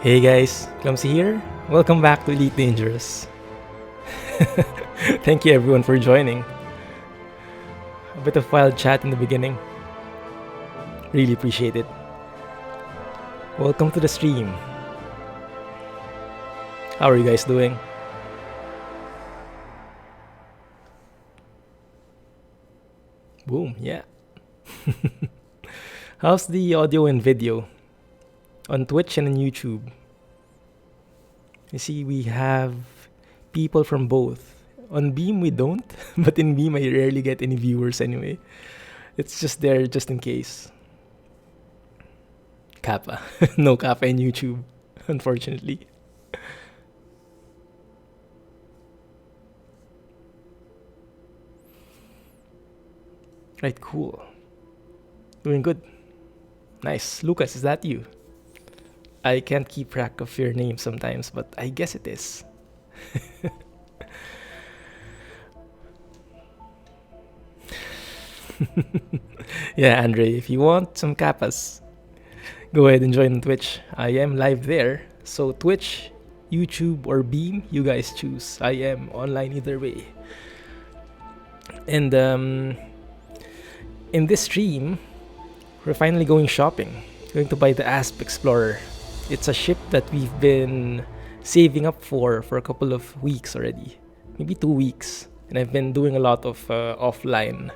Hey guys, Clumsy here. Welcome back to Elite Dangerous. Thank you everyone for joining. A bit of wild chat in the beginning. Really appreciate it. Welcome to the stream. How are you guys doing? Boom, yeah. How's the audio and video? On Twitch and on YouTube. You see, we have people from both. On Beam, we don't, but in Beam, I rarely get any viewers anyway. It's just there just in case. Kappa. No Kappa in YouTube, unfortunately. Right, cool. Doing good. Nice. Lucas, is that you? I can't keep track of your name sometimes, but I guess it is. Yeah, Andre, if you want some kappas, go ahead and join on Twitch. I am live there. So Twitch, YouTube, or Beam, you guys choose. I am online either way. And in this stream, we're finally going shopping. Going to buy the Asp Explorer. It's a ship that we've been saving up for a couple of weeks already. Maybe 2 weeks. And I've been doing a lot of offline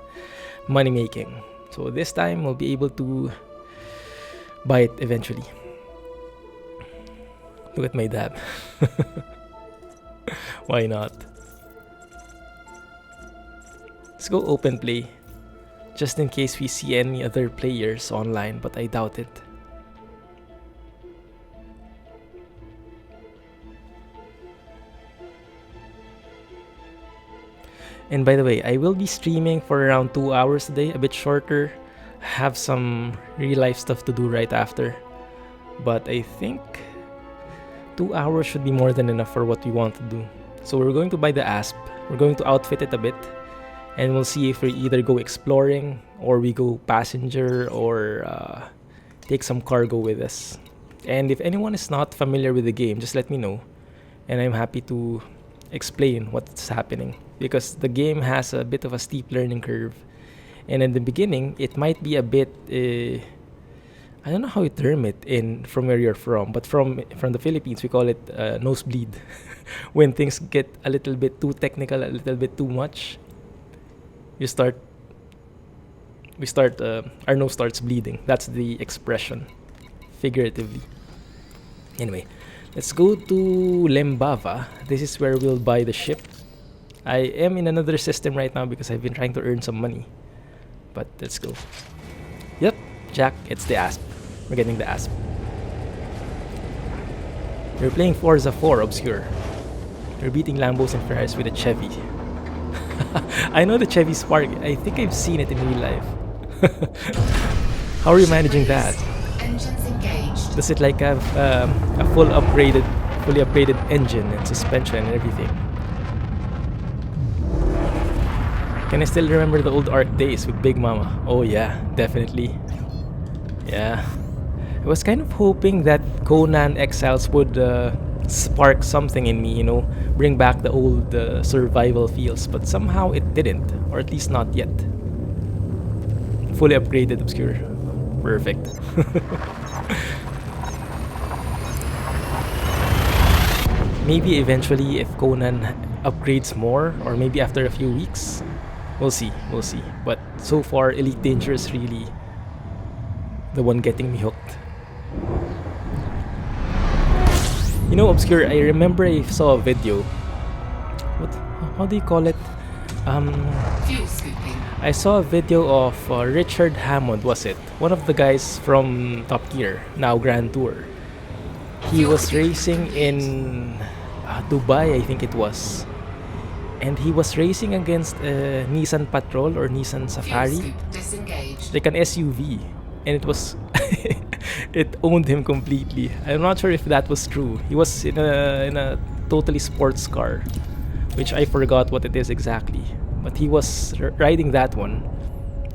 money making. So this time we'll be able to buy it eventually. Look at my dab. Why not? Let's go open play. Just in case we see any other players online, but I doubt it. And by the way, I will be streaming for around 2 hours a day, a bit shorter. Have some real life stuff to do right after. But I think 2 hours should be more than enough for what we want to do. So we're going to buy the Asp. We're going to outfit it a bit. And we'll see if we either go exploring or we go passenger or take some cargo with us. And if anyone is not familiar with the game, just let me know. And I'm happy to explain what's happening. Because the game has a bit of a steep learning curve. And in the beginning, it might be a bit... I don't know how you term it from where you're from. But from the Philippines, we call it nosebleed. When things get a little bit too technical, a little bit too much. Our nose starts bleeding. That's the expression, figuratively. Anyway, let's go to Lembava. This is where we'll buy the ship. I am in another system right now because I've been trying to earn some money. but let's go. Yep, Jack, it's the Asp. We're getting the Asp. You're playing Forza 4, Obscure. You're beating Lambos and Ferraris with a Chevy. I know the Chevy Spark. I think I've seen it in real life. How are you managing that? Engines engaged. Does it like have a fully upgraded engine and suspension and everything? Can I still remember the old ARC days with Big Mama? Oh yeah, definitely. Yeah. I was kind of hoping that Conan Exiles would spark something in me, you know, bring back the old survival feels, but somehow it didn't, or at least not yet. Fully upgraded Obscure. Perfect. Maybe eventually if Conan upgrades more, or maybe after a few weeks. We'll see. But so far, Elite Danger is really the one getting me hooked. You know, Obscure, I remember I saw a video. How do you call it? Fuel scooping. I saw a video of Richard Hammond, was it? One of the guys from Top Gear, now Grand Tour. He was racing in Dubai, I think it was. And he was racing against a Nissan Patrol or Nissan Safari. Like an SUV. And it was... it owned him completely. I'm not sure if that was true. He was in a totally sports car, which I forgot what it is exactly. But he was riding that one,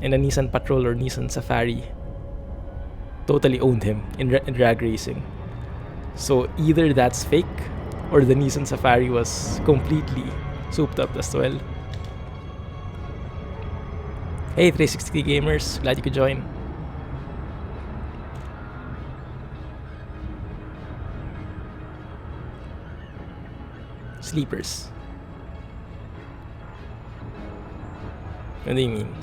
and a Nissan Patrol or Nissan Safari totally owned him in drag racing. So either that's fake, or the Nissan Safari was completely souped up as well. Hey 360 gamers, glad you could join. Sleepers. What do you mean?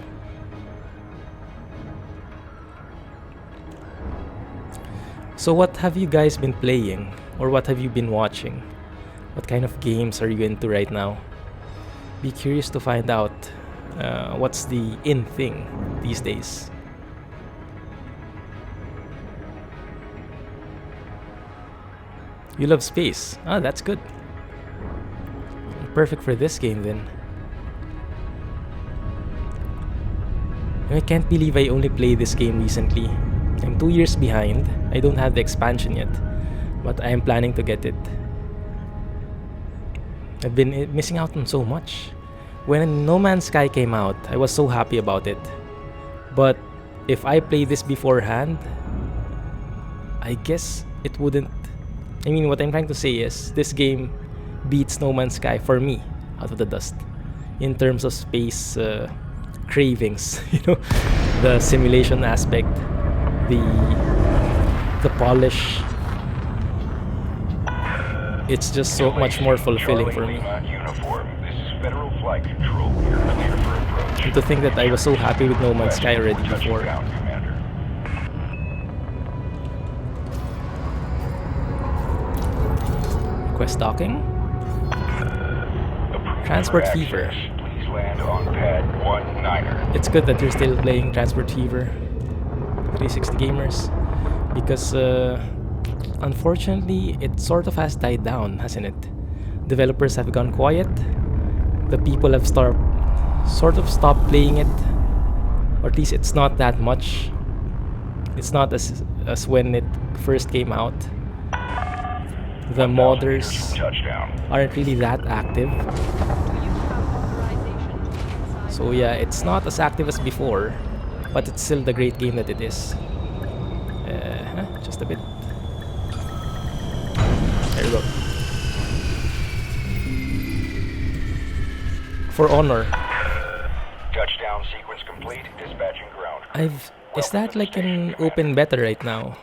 So what have you guys been playing? Or what have you been watching? What kind of games are you into right now? Be curious to find out what's the in thing these days. You love space. Ah, that's good. Perfect for this game then. I can't believe I only played this game recently. I'm 2 years behind. I don't have the expansion yet, but I am planning to get it. I've been missing out on so much. When No Man's Sky came out, I was so happy about it. But if I played this beforehand, I guess it wouldn't... I mean, what I'm trying to say is, this game beats No Man's Sky for me out of the dust in terms of space cravings. You know, the simulation aspect, the polish. It's just so much more fulfilling for me. And to think that I was so happy with No Man's Sky already before. Request docking? Transport Fever. It's good that you're still playing Transport Fever, 360 gamers, because unfortunately it sort of has died down, hasn't it? Developers have gone quiet. The people have sort of stopped playing it, or at least it's not that much. It's not as when it first came out. The modders aren't really that active. So yeah, it's not as active as before, but it's still the great game that it is. Just a bit. There we go. For Honor. Touchdown sequence complete. Dispatching ground. Is that like an open beta right now?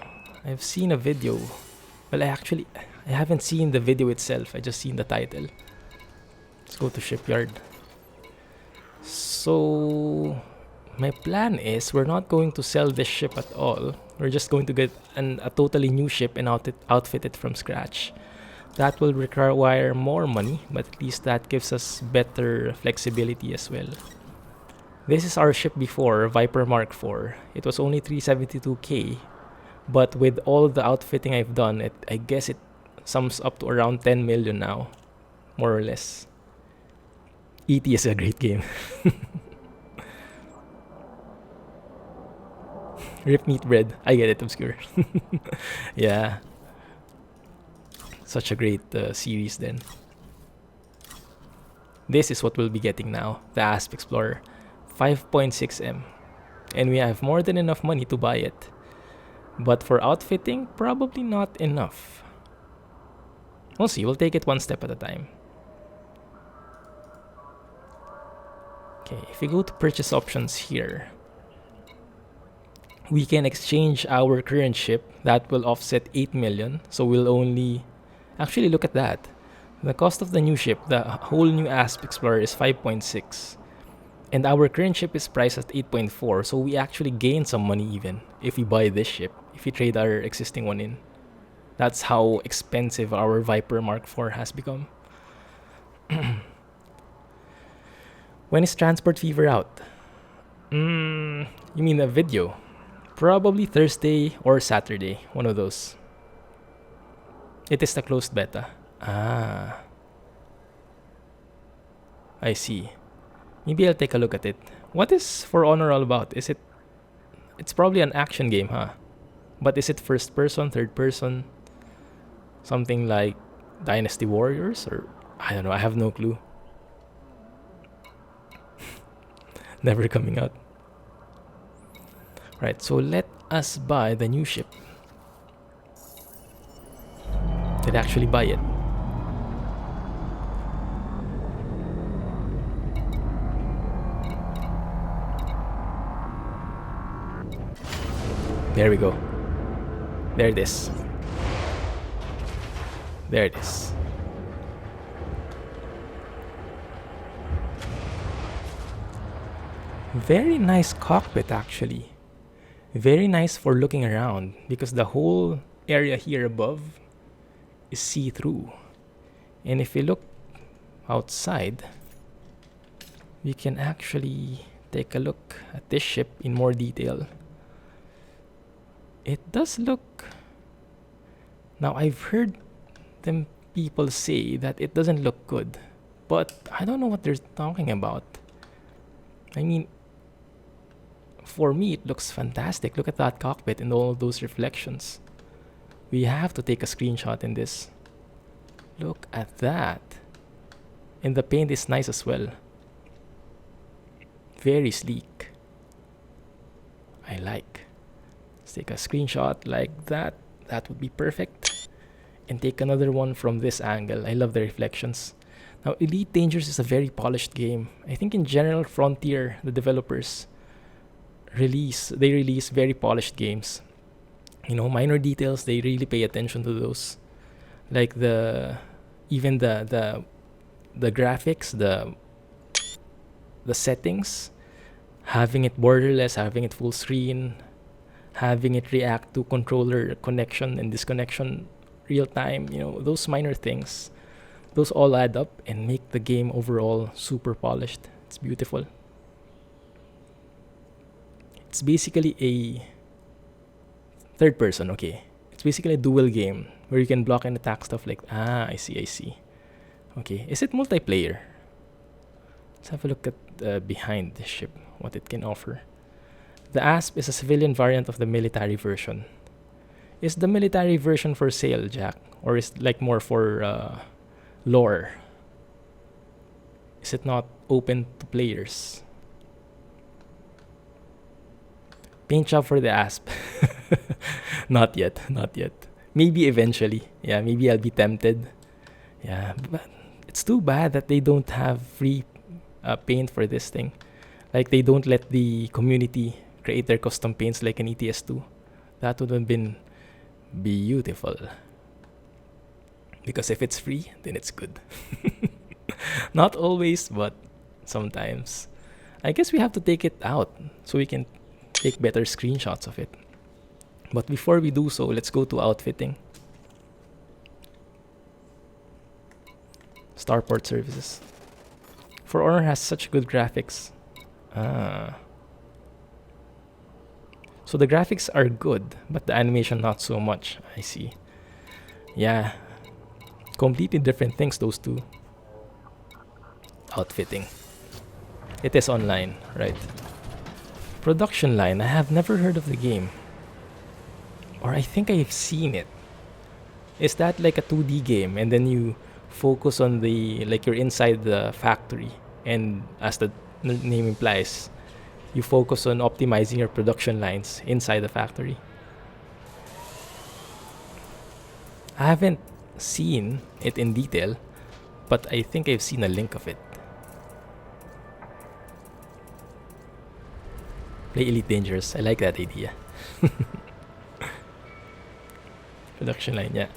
I've seen a video. Well, I haven't seen the video itself. I just seen the title. Let's go to Shipyard. So my plan is we're not going to sell this ship at all. We're just going to get a totally new ship and outfit it from scratch. That will require more money, but at least that gives us better flexibility as well. This is our ship before, Viper Mark IV. It was only 372k, but with all the outfitting I've done, I guess it sums up to around 10 million now, more or less. ET is a great game. Rip meat bread. I get it, Obscure. Yeah. Such a great series then. This is what we'll be getting now. The Asp Explorer. 5.6M. And we have more than enough money to buy it. But for outfitting, probably not enough. We'll see. We'll take it one step at a time. Okay, if we go to purchase options here, we can exchange our current ship. That will offset 8 million. So we'll only... Actually, look at that. The cost of the new ship, the whole new Asp Explorer, is 5.6. And our current ship is priced at 8.4. So we actually gain some money even if we buy this ship. If we trade our existing one in. That's how expensive our Viper Mark IV has become. When is Transport Fever out? You mean a video? Probably Thursday or Saturday. One of those. It is the closed beta. Ah. I see. Maybe I'll take a look at it. What is For Honor all about? Is it... It's probably an action game, huh? But is it first person, third person? Something like Dynasty Warriors? Or... I don't know, I have no clue. Never coming out. Right, so let us buy the new ship. Did I actually buy it? There we go. There it is. There it is. Very nice cockpit actually. Very nice for looking around because the whole area here above is see-through. And if we look outside, we can actually take a look at this ship in more detail. It does look... Now, I've heard them people say that it doesn't look good, but I don't know what they're talking about. I mean, for me, it looks fantastic. Look at that cockpit and all those reflections. We have to take a screenshot in this. Look at that. And the paint is nice as well. Very sleek. I like. Let's take a screenshot like that. That would be perfect. And take another one from this angle. I love the reflections. Now, Elite Dangerous is a very polished game. I think in general, Frontier, the developers, release very polished games. You know, minor details, they really pay attention to those. Like even the graphics, the settings, having it borderless, having it full screen, having it react to controller connection and disconnection real time, you know, those minor things, those all add up and make the game overall super polished. It's beautiful. It's basically a third person, okay. It's basically a dual game where you can block and attack stuff like... Ah, I see. Okay, is it multiplayer? Let's have a look at behind the ship, what it can offer. The Asp is a civilian variant of the military version. Is the military version for sale, Jack? Or is it like more for lore? Is it not open to players? Paint job for the Asp. Not yet. Maybe eventually. Yeah, maybe I'll be tempted. Yeah, but it's too bad that they don't have free paint for this thing. Like, they don't let the community create their custom paints like an ETS2. That would have been beautiful. Because if it's free, then it's good. Not always, but sometimes. I guess we have to take it out so we can take better screenshots of it. But before we do so, let's go to outfitting. Starport services. For Honor has such good graphics. Ah. So the graphics are good, but the animation not so much. I see. Yeah. Completely different things, those two. Outfitting. It is online, right? Production line. I have never heard of the game. Or I think I've seen it. Is that like a 2D game and then you focus on the, like you're inside the factory, and as the name implies, you focus on optimizing your production lines inside the factory? I haven't seen it in detail, but I think I've seen a link of it. Play Elite Dangerous. I like that idea. Production line, yeah.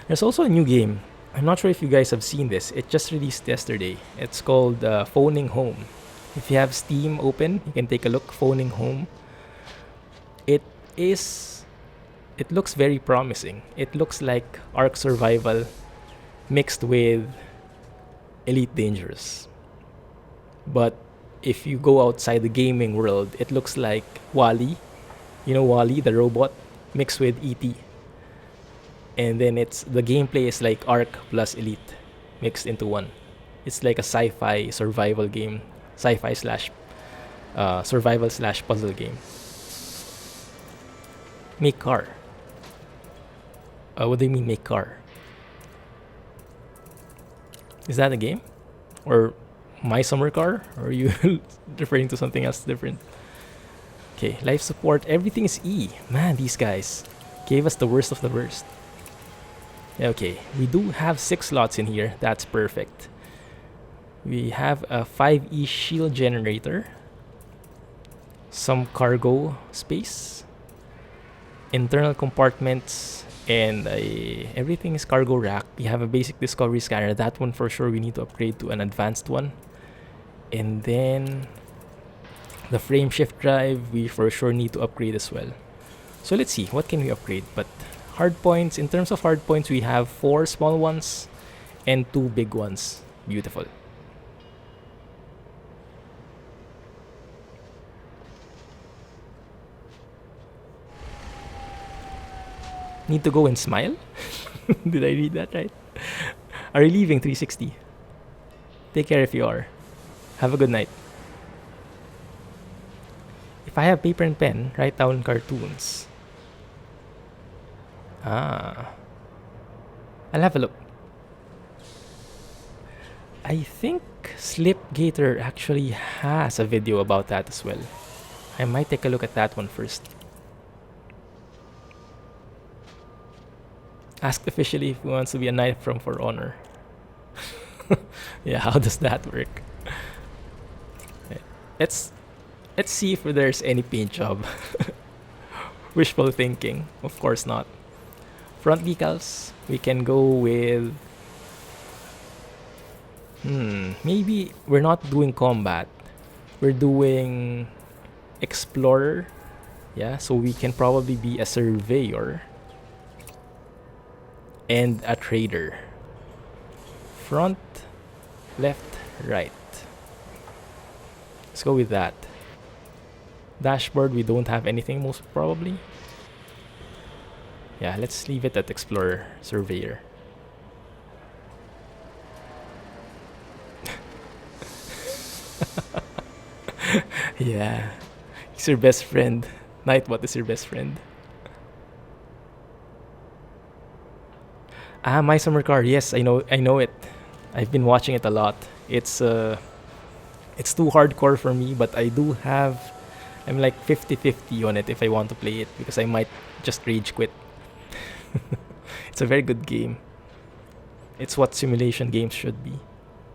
There's also a new game. I'm not sure if you guys have seen this. It just released yesterday. It's called Phoning Home. If you have Steam open, you can take a look. Phoning Home. It looks very promising. It looks like Ark Survival mixed with Elite Dangerous. But if you go outside the gaming world, it looks like Wall-E. You know Wall-E, the robot, mixed with E.T. And then the gameplay is like Ark plus Elite mixed into one. It's like a sci-fi survival game. Sci-fi slash survival slash puzzle game. Make car. What do you mean make car? Is that a game? Or my summer car? Or are you referring to something else different? Okay, life support. Everything is E. Man, these guys gave us the worst of the worst. Okay, we do have 6 slots in here. That's perfect. We have a 5E shield generator. Some cargo space. Internal compartments. And everything is cargo rack. We have a basic discovery scanner. That one for sure we need to upgrade to an advanced one. And then the frame shift drive we for sure need to upgrade as well. So let's see, what can we upgrade? But hard points, in terms of hard points, we have 4 small ones and 2 big ones. Beautiful. Need to go and smile? Did I read that right? Are you leaving 360? Take care if you are. Have a good night. If I have paper and pen, write down cartoons. Ah. I'll have a look. I think Slipgator actually has a video about that as well. I might take a look at that one first. Asked officially if he wants to be a knight from For Honor. Yeah, how does that work? Right. Let's see if there's any paint job. Wishful thinking. Of course not. Front decals, we can go with... maybe we're not doing combat. We're doing explorer. Yeah, so we can probably be a surveyor. And a trader. Front, left, right. Let's go with that. Dashboard, we don't have anything most probably. Yeah, let's leave it at explorer, surveyor. Yeah. He's your best friend. Nightbot is your best friend. Ah, My Summer Car. Yes, I know it. I've been watching it a lot. It's too hardcore for me, but I'm like 50-50 on it if I want to play it, because I might just rage quit. It's a very good game. It's what simulation games should be,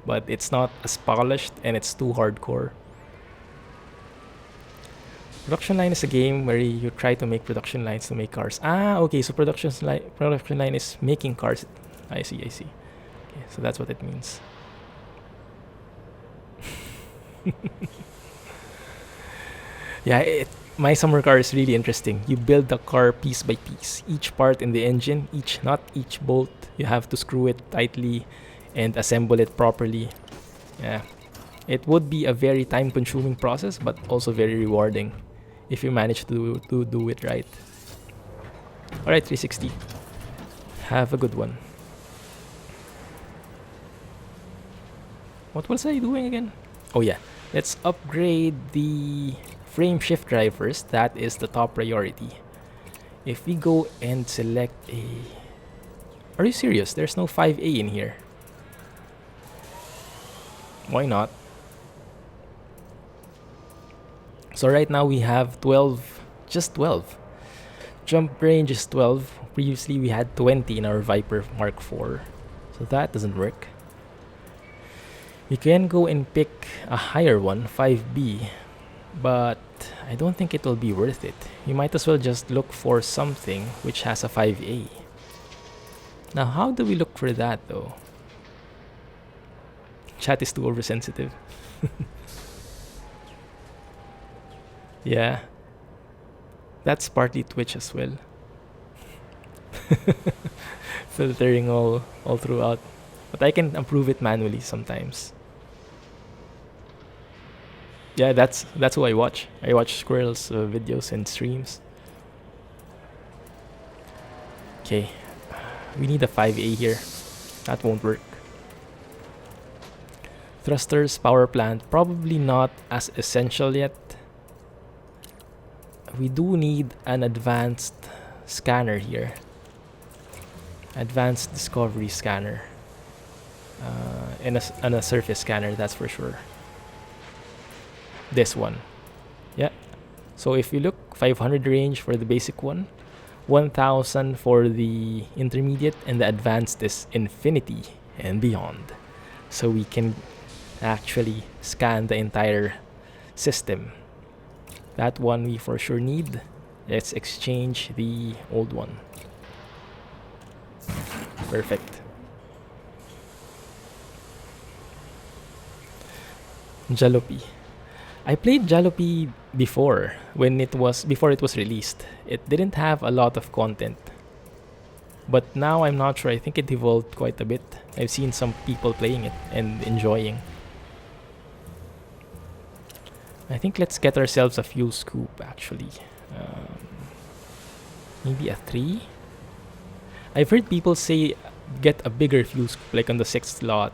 but it's not as polished and it's too hardcore. Production line is a game where you try to make production lines to make cars. Ah, okay, so production line is making cars. I see. Okay, so that's what it means. Yeah, My Summer Car is really interesting. You build the car piece by piece. Each part in the engine, each nut, each bolt, you have to screw it tightly and assemble it properly. Yeah, It would be a very time-consuming process, but also very rewarding if you manage to do it right. Alright, 360. Have a good one. What was I doing again? Oh yeah, let's upgrade the frame shift drive first. That is the top priority. If we go and select a... Are you serious? There's no 5A in here. Why not? So right now we have 12, just 12. Jump range is 12. Previously we had 20 in our Viper Mark IV. So that doesn't work. We can go and pick a higher one, 5B. But I don't think it will be worth it. You might as well just look for something which has a 5A. Now how do we look for that though? Chat is too oversensitive. Yeah. That's partly Twitch as well. Filtering all throughout. But I can improve it manually sometimes. Yeah, that's who I watch. I watch Squirrel's videos and streams. Okay. We need a 5A here. That won't work. Thrusters, power plant, probably not as essential yet. We do need an advanced scanner here. Advanced discovery scanner. And a surface scanner, that's for sure. This one. Yeah. So if you look, 500 range for the basic one, 1000 for the intermediate, and the advanced is infinity and beyond. So we can actually scan the entire system. That one we for sure need. Let's exchange the old one. Perfect. Jalopy. I played Jalopy before before it was released. It didn't have a lot of content. But now I'm not sure. I think it evolved quite a bit. I've seen some people playing it and enjoying. I think let's get ourselves a fuel scoop actually. Maybe a 3? I've heard people say get a bigger fuel scoop like on the 6th slot.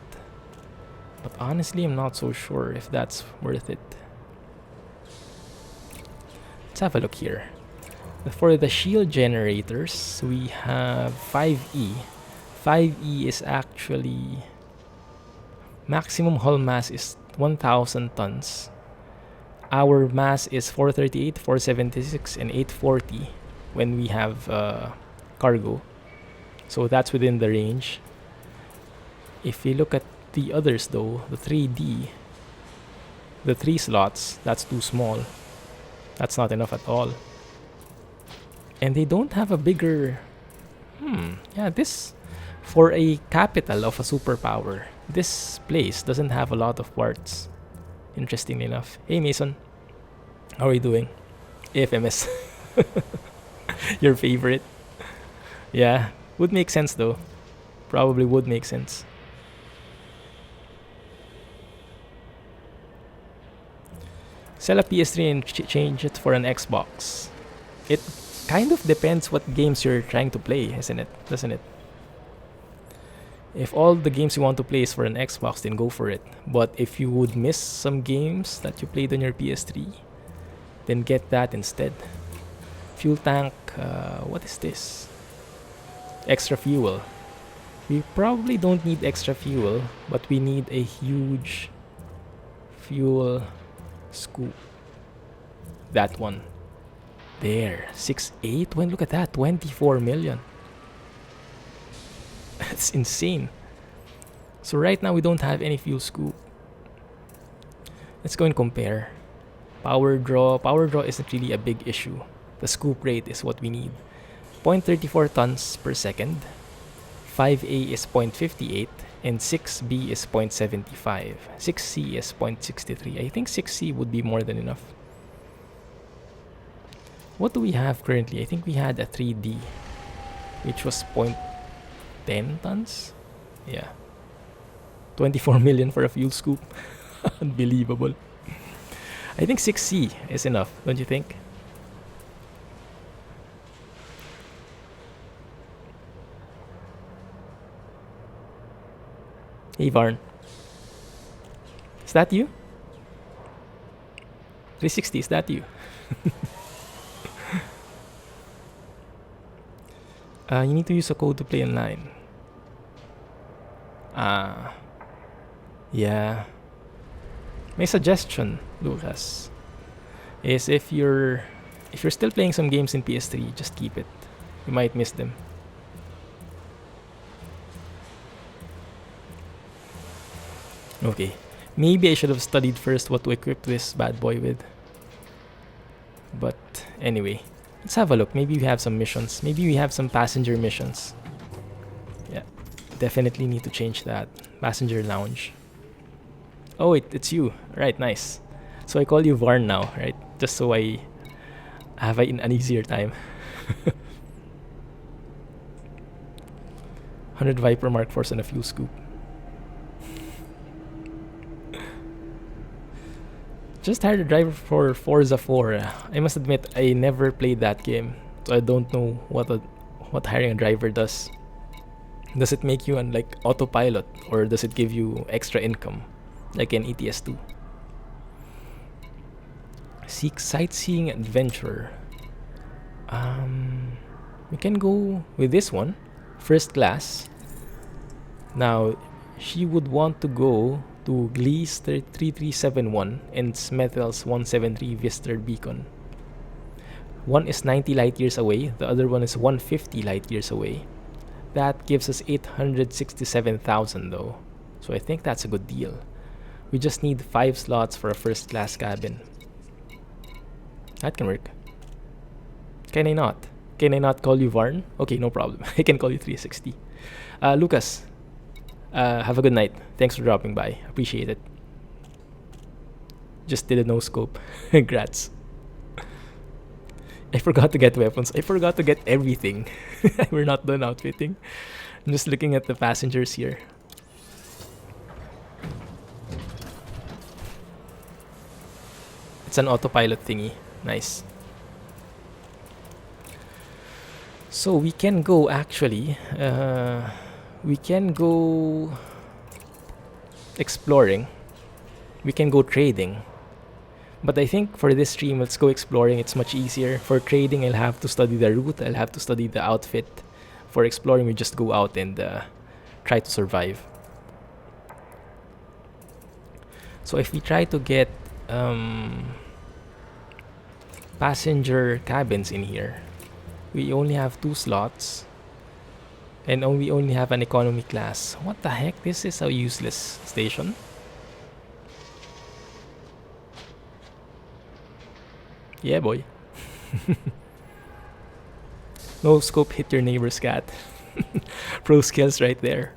But honestly, I'm not so sure if that's worth it. Let's have a look here. For the shield generators, we have 5E. 5E is actually... maximum hull mass is 1,000 tons. Our mass is 438, 476, and 840 when we have cargo. So that's within the range. If we look at the others though, the 3D, the 3 slots, that's too small. That's not enough at all. And they don't have a bigger... yeah, this... for a capital of a superpower, this place doesn't have a lot of parts. Interestingly enough. Hey Mason. How are you doing? AFMS. Your favorite. Yeah, would make sense though. Probably would make sense. Sell a PS3 and change it for an Xbox. It kind of depends what games you're trying to play, isn't it? Doesn't it? If all the games you want to play is for an Xbox, then go for it. But if you would miss some games that you played on your PS3, then get that instead. Fuel tank, what is this? Extra fuel. We probably don't need extra fuel, but we need a huge fuel scoop. That one. There, 6.8. When look at that, 24 million. That's insane. So right now we don't have any fuel scoop. Let's go and compare. Power draw. Power draw isn't really a big issue. The scoop rate is what we need. 0.34 tons per second. 5A is 0.58 and 6B is 0.75. 6C is 0.63. I think 6C would be more than enough. What do we have currently? I think we had a 3D, which was 0.10 tons. Yeah. 24 million for a fuel scoop. Unbelievable. I think 6C is enough, don't you think? Hey Varn. Is that you? 360, is that you? You need to use a code to play online. Yeah. My suggestion, Lucas, is if you're still playing some games in PS3, just keep it. You might miss them. Okay. Maybe I should have studied first what to equip this bad boy with. But anyway, let's have a look. Maybe we have some missions. Maybe we have some passenger missions. Yeah. Definitely need to change that. Passenger lounge. Oh, it's you. Right, nice. So I call you Varn now, right? Just so I have an easier time. 100 Viper Mark Force and a fuel scoop. Just hired a driver for Forza 4. I must admit, I never played that game, so I don't know what hiring a driver does. Does it make you on like autopilot, or does it give you extra income, like in ETS2? Seek sightseeing adventure. We can go with this one, first class. Now, she would want to go to Glee's 3371 and Smethel's 173 Visitor Beacon. One is 90 light years away, the other one is 150 light years away. That gives us 867,000 though, so I think that's a good deal. We just need 5 slots for a first class cabin. That can work. Can I not? Can I not call you Varn? Okay, no problem. I can call you 360. Lucas, have a good night. Thanks for dropping by. Appreciate it. Just did a no scope. Congrats. I forgot to get weapons. I forgot to get everything. We're not done outfitting. I'm just looking at the passengers here. It's an autopilot thingy. Nice. So we can go actually. We can go exploring. We can go trading. But I think for this stream, let's go exploring. It's much easier. For trading, I'll have to study the route. I'll have to study the outfit. For exploring, we just go out and try to survive. So if we try to get passenger cabins in here, we only have 2 slots. And we only have an economy class. What the heck? This is a useless station. Yeah, boy. No scope, hit your neighbor's cat. Pro skills right there.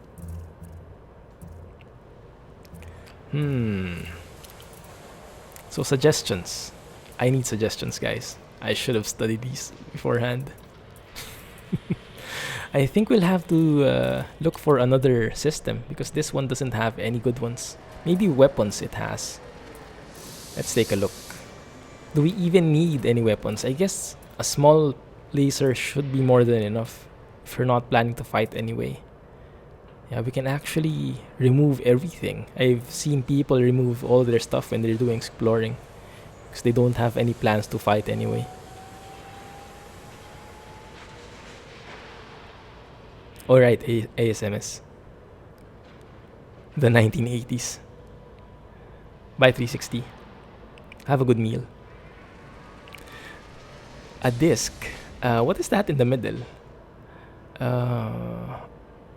So suggestions. I need suggestions, guys. I should have studied these beforehand. I think we'll have to look for another system because this one doesn't have any good ones. Maybe weapons it has. Let's take a look. Do we even need any weapons? I guess a small laser should be more than enough if we're not planning to fight anyway. Yeah, we can actually remove everything. I've seen people remove all their stuff when they're doing exploring because they don't have any plans to fight anyway. Alright, ASMS. The 1980s. Buy 360. Have a good meal. A disc. What is that in the middle?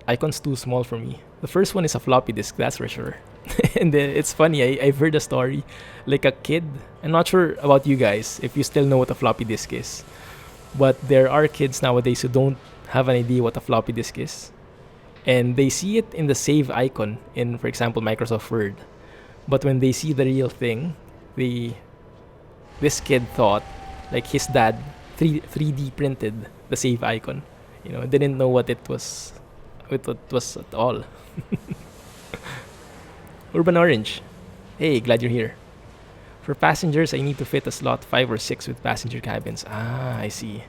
Icon's too small for me. The first one is a floppy disk, that's for sure. And it's funny, I've heard a story. Like a kid, I'm not sure about you guys, if you still know what a floppy disk is. But there are kids nowadays who don't have an idea what a floppy disk is. And they see it in the save icon in, for example, Microsoft Word. But when they see the real thing, this kid thought, like his dad 3D printed the save icon. You know, didn't know what it was at all. Urban Orange. Hey, glad you're here. For passengers, I need to fit a slot 5 or 6 with passenger cabins. Ah, I see.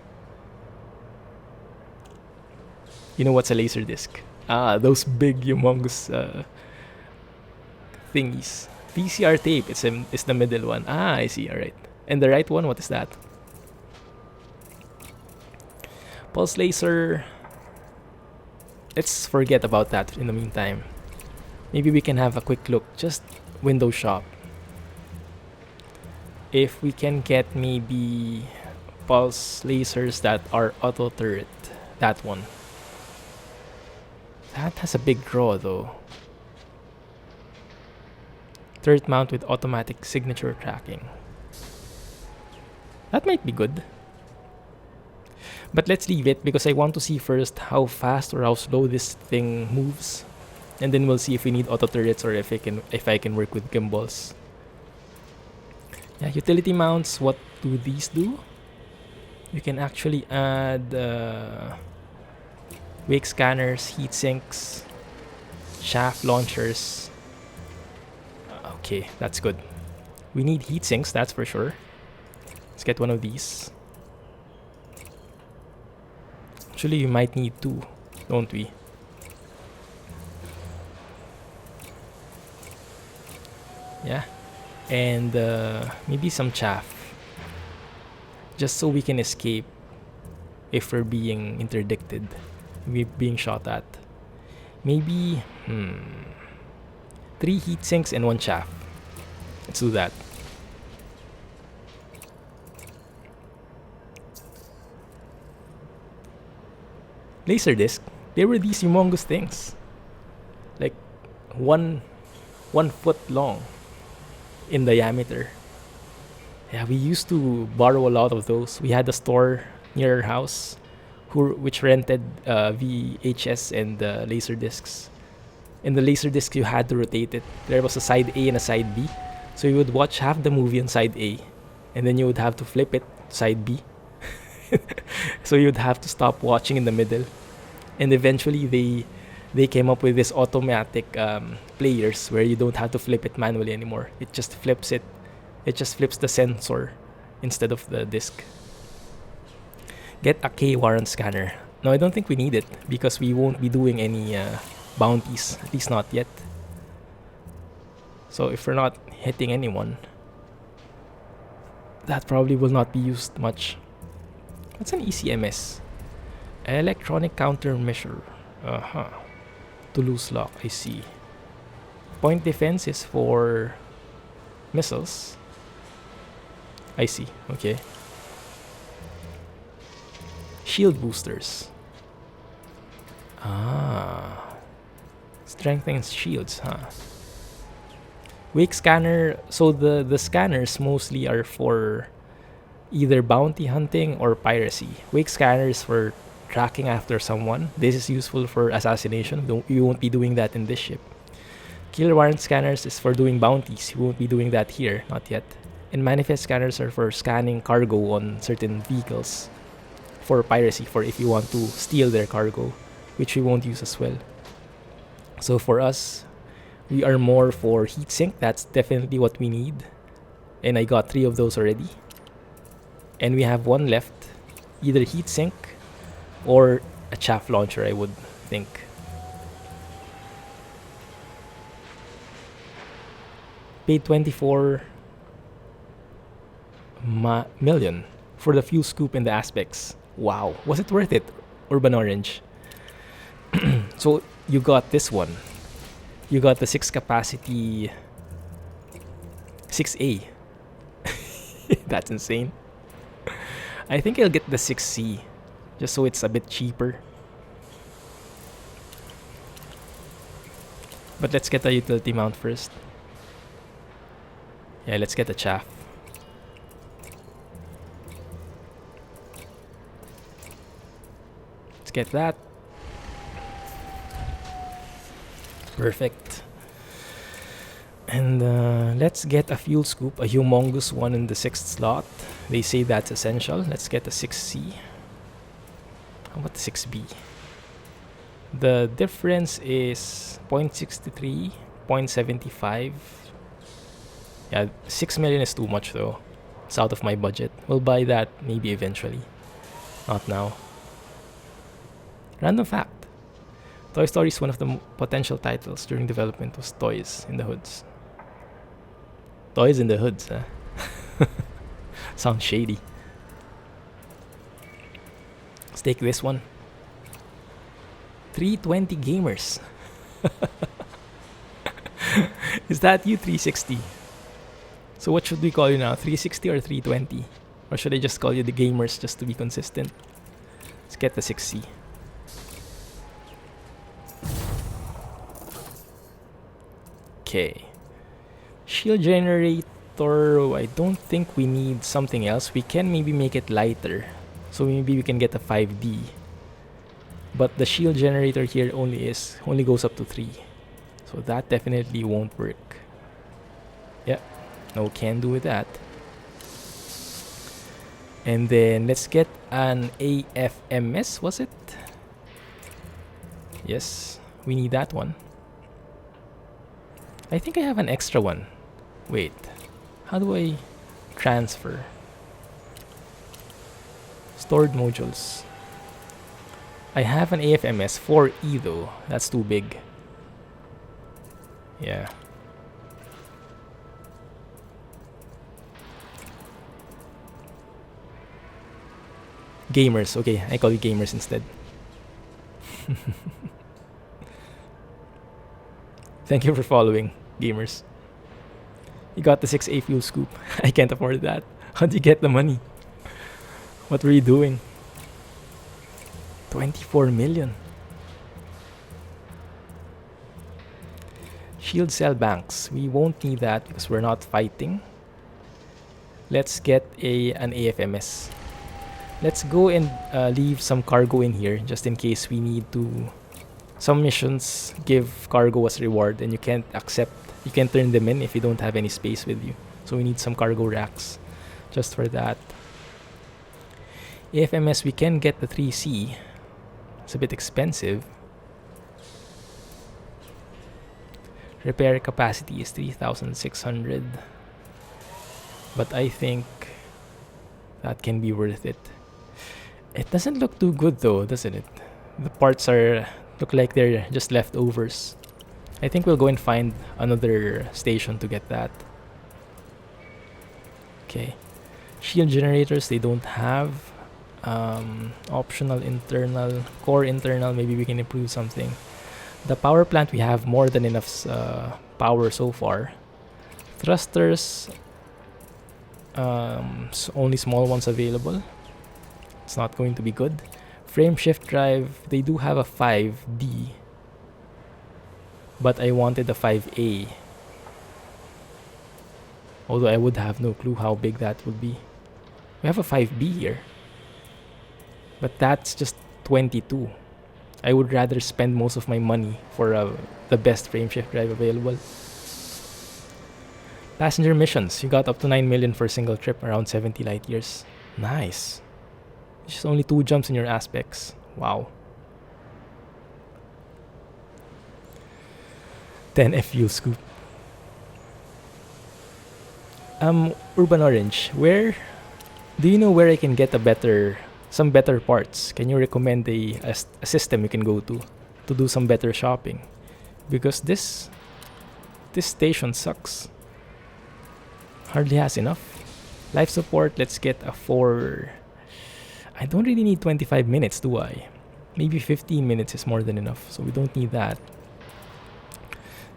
You know what's a laser disc? Ah, those big, humongous thingies. VCR tape, it's the middle one. Ah, I see, alright. And the right one, what is that? Pulse laser. Let's forget about that in the meantime. Maybe we can have a quick look, just window shop. If we can get maybe pulse lasers that are auto turret, that one. That has a big draw though. Turret mount with automatic signature tracking. That might be good. But let's leave it because I want to see first how fast or how slow this thing moves. And then we'll see if we need auto turrets or if I can work with gimbals. Yeah, utility mounts, what do these do? You can actually add wake scanners, heat sinks, shaft launchers. Okay, that's good. We need heat sinks, that's for sure. Let's get one of these. Actually, you might need 2, don't we? Yeah. And maybe some chaff. Just so we can escape if we're being interdicted. We're being shot at. Maybe 3 heat sinks and 1 chaff. Let's do that. Laserdisc, they were these humongous things. Like 1 foot long in diameter. Yeah, we used to borrow a lot of those. We had a store near our house which rented VHS and laser discs. In the laser disc, you had to rotate it. There was a side A and a side B. So you would watch half the movie on side A, and then you would have to flip it to side B. So you would have to stop watching in the middle. And eventually they came up with this automatic players where you don't have to flip it manually anymore. It just flips it. It just flips the sensor instead of the disc. Get a K warrant scanner. No, I don't think we need it because we won't be doing any bounties, at least not yet. So if we're not hitting anyone, that probably will not be used much. What's an ECMS? Electronic countermeasure. Toulouse lock, I see. Point defense is for missiles. I see, okay. Shield boosters. Strengthens shields, huh? Wake scanner. So the scanners mostly are for either bounty hunting or piracy. Wake scanners for tracking after someone. This is useful for assassination. You won't be doing that in this ship. Kill warrant scanners is for doing bounties. You won't be doing that here, not yet. And manifest scanners are for scanning cargo on certain vehicles. For piracy, for if you want to steal their cargo, which we won't use as well. So for us, we are more for heatsink. That's definitely what we need. And I got 3 of those already. And we have 1 left. Either heatsink or a chaff launcher, I would think. Paid 24 million for the fuel scoop and the aspects. Wow, was it worth it? Urban Orange. So you got this one. You got the 6 capacity 6A. That's insane. I think I'll get the 6C just so it's a bit cheaper. But let's get the utility mount first. Yeah, let's get the chaff. Let's get that. Perfect. And let's get a fuel scoop, a humongous one in the 6th slot. They say that's essential. Let's get a 6C. How about the 6B? The difference is 0.63, 0.75. Yeah, 6 million is too much though. It's out of my budget. We'll buy that maybe eventually. Not now. Random fact. Toy Story is one of the potential titles during development was Toys in the Hoods. Toys in the Hoods, huh? Sounds shady. Let's take this one. 320 gamers. Is that you, 360? So what should we call you now? 360 or 320? Or should I just call you the gamers just to be consistent? Let's get the 6C. Okay. Shield generator, I don't think we need something else. We can maybe make it lighter. So maybe we can get a 5D. But the shield generator here only goes up to 3. So that definitely won't work. Yeah, no can do with that. And then let's get an AFMS, was it? Yes, we need that one. I think I have an extra one. Wait, how do I transfer? Stored modules. I have an AFMS 4E though. That's too big. Yeah. Gamers. Okay, I call you gamers instead. Thank you for following, gamers. You got the 6A fuel scoop. I can't afford that. How'd you get the money? What were you doing? 24 million. Shield cell banks. We won't need that because we're not fighting. Let's get an AFMS. Let's go and leave some cargo in here just in case we need to. Some missions give cargo as reward and you can't turn them in if you don't have any space with you. So we need some cargo racks just for that. AFMS, we can get the 3C. It's a bit expensive. Repair capacity is 3,600. But I think that can be worth it. It doesn't look too good though, doesn't it? The parts look like they're just leftovers. I think we'll go and find another station to get that. Okay. Shield generators, they don't have. Optional internal, core internal, maybe we can improve something. The power plant, we have more than enough power so far. Thrusters, only small ones available. It's not going to be good. Frame shift drive, they do have a 5D, but I wanted a 5A. Although I would have no clue how big that would be. We have a 5B here, but that's just 22. I would rather spend most of my money for the best frame shift drive available. Passenger missions, you got up to 9 million for a single trip, around 70 light years. Nice. Just only 2 jumps in your aspects. Wow. 10 FU scoop. Urban Orange, where do you know where I can get some better parts? Can you recommend a system you can go to do some better shopping? Because this station sucks. Hardly has enough. Life support, let's get a 4. I don't really need 25 minutes, do I? Maybe 15 minutes is more than enough, so we don't need that.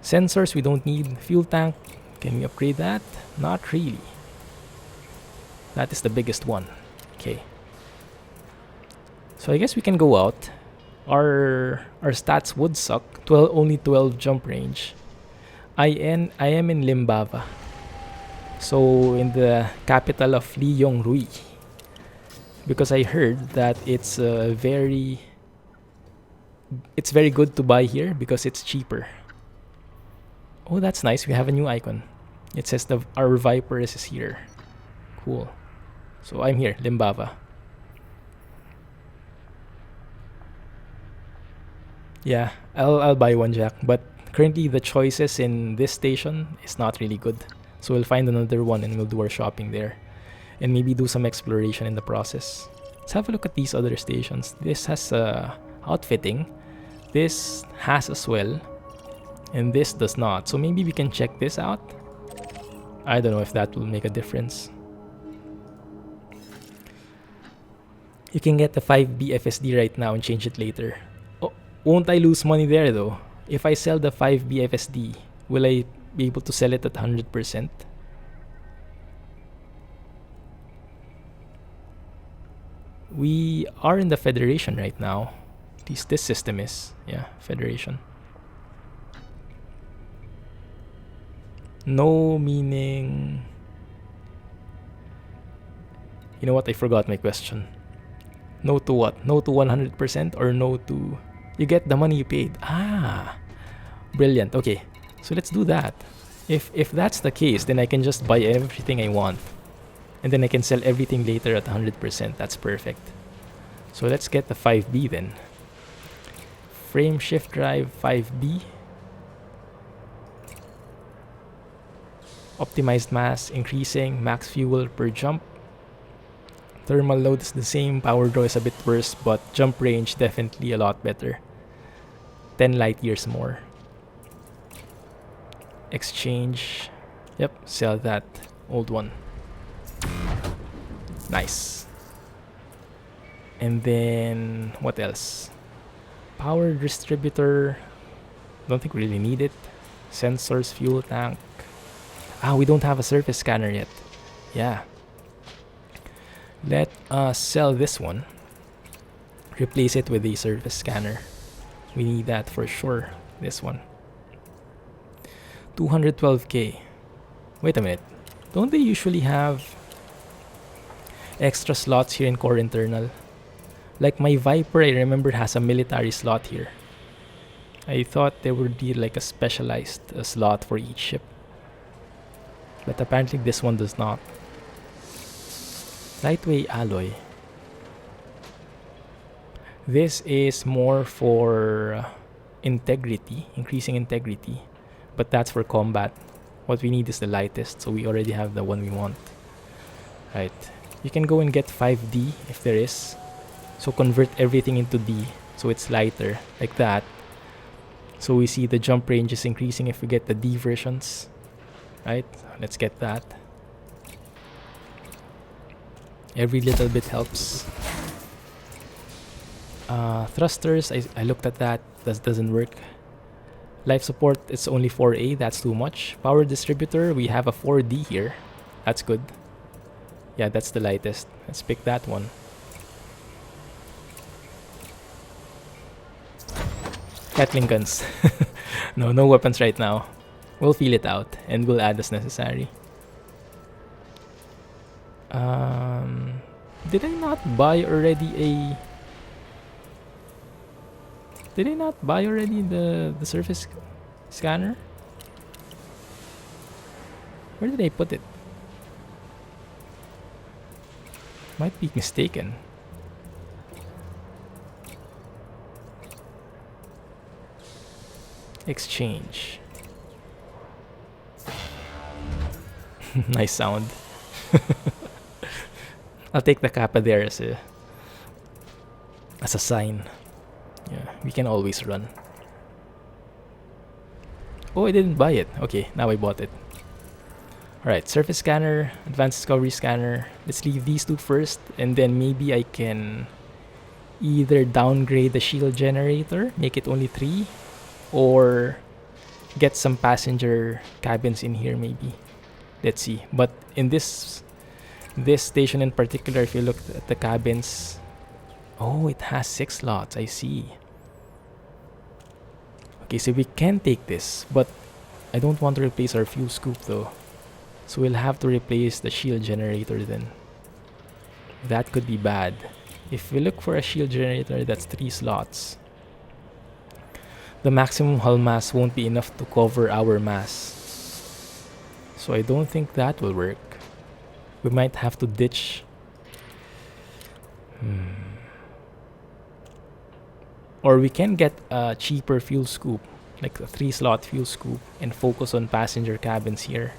Sensors, we don't need. Fuel tank, can we upgrade that? Not really. That is the biggest one. Okay. So I guess we can go out. Our stats would suck. Only 12 jump range. I am in Limbava. So in the capital of Liyongrui. Because I heard that it's very good to buy here because it's cheaper. Oh, that's nice. We have a new icon. It says our Viper is here. Cool. So I'm here, Limbava. Yeah, I'll buy one, Jack. But currently the choices in this station is not really good. So we'll find another one and we'll do our shopping there. And maybe do some exploration in the process. Let's have a look at these other stations. This has outfitting. This has as well. And this does not. So maybe we can check this out. I don't know if that will make a difference. You can get the 5B FSD right now and change it later. Oh, won't I lose money there though? If I sell the 5B FSD, will I be able to sell it at 100%? We are in the Federation right now. At least this system is. Yeah, Federation. No meaning... You know what? I forgot my question. No to what? No to 100% or no to... You get the money you paid. Ah! Brilliant. Okay. So let's do that. If that's the case, then I can just buy everything I want. And then I can sell everything later at 100%. That's perfect. So let's get the 5B then. Frame shift drive 5B. Optimized mass increasing. Max fuel per jump. Thermal load is the same. Power draw is a bit worse. But jump range definitely a lot better. 10 light years more. Exchange. Yep, sell that old one. Nice. And then what else? Power distributor. Don't think we really need it. Sensors, fuel tank. Ah, we don't have a surface scanner yet. Yeah. Let us sell this one. Replace it with a surface scanner. We need that for sure. This one. 212k. Wait a minute. Don't they usually have extra slots here in core internal? Like my Viper, I remember has a military slot here. I thought there would be like a specialized slot for each ship. But apparently this one does not. Lightweight alloy. This is more for integrity, increasing integrity. But that's for combat. What we need is the lightest, so we already have the one we want. Right. You can go and get 5D if there is. So convert everything into D, so it's lighter, like that. So we see the jump range is increasing if we get the D versions. Right? Let's get that. Every little bit helps. Thrusters, I looked at that. That doesn't work. Life support, it's only 4A. That's too much. Power distributor, we have a 4D here. That's good. Yeah, that's the lightest. Let's pick that one. Gatling guns. No weapons right now. We'll feel it out and we'll add as necessary. Did I not buy already the surface scanner? Where did I put it? Might be mistaken. Exchange. Nice sound. I'll take the kappa there as a sign. Yeah, we can always run. Oh, I didn't buy it. Okay, now I bought it. Alright, surface scanner, advanced discovery scanner. Let's leave these two first, and then maybe I can either downgrade the shield generator, make it only 3, or get some passenger cabins in here maybe. Let's see. But in this station in particular, if you look at the cabins, oh, it has 6 slots. I see. Okay, so we can take this, but I don't want to replace our fuel scoop though. So we'll have to replace the shield generator then. That could be bad. If we look for a shield generator, that's 3 slots. The maximum hull mass won't be enough to cover our mass. So I don't think that will work. We might have to ditch. Or we can get a cheaper fuel scoop, like a 3-slot fuel scoop, and focus on passenger cabins here.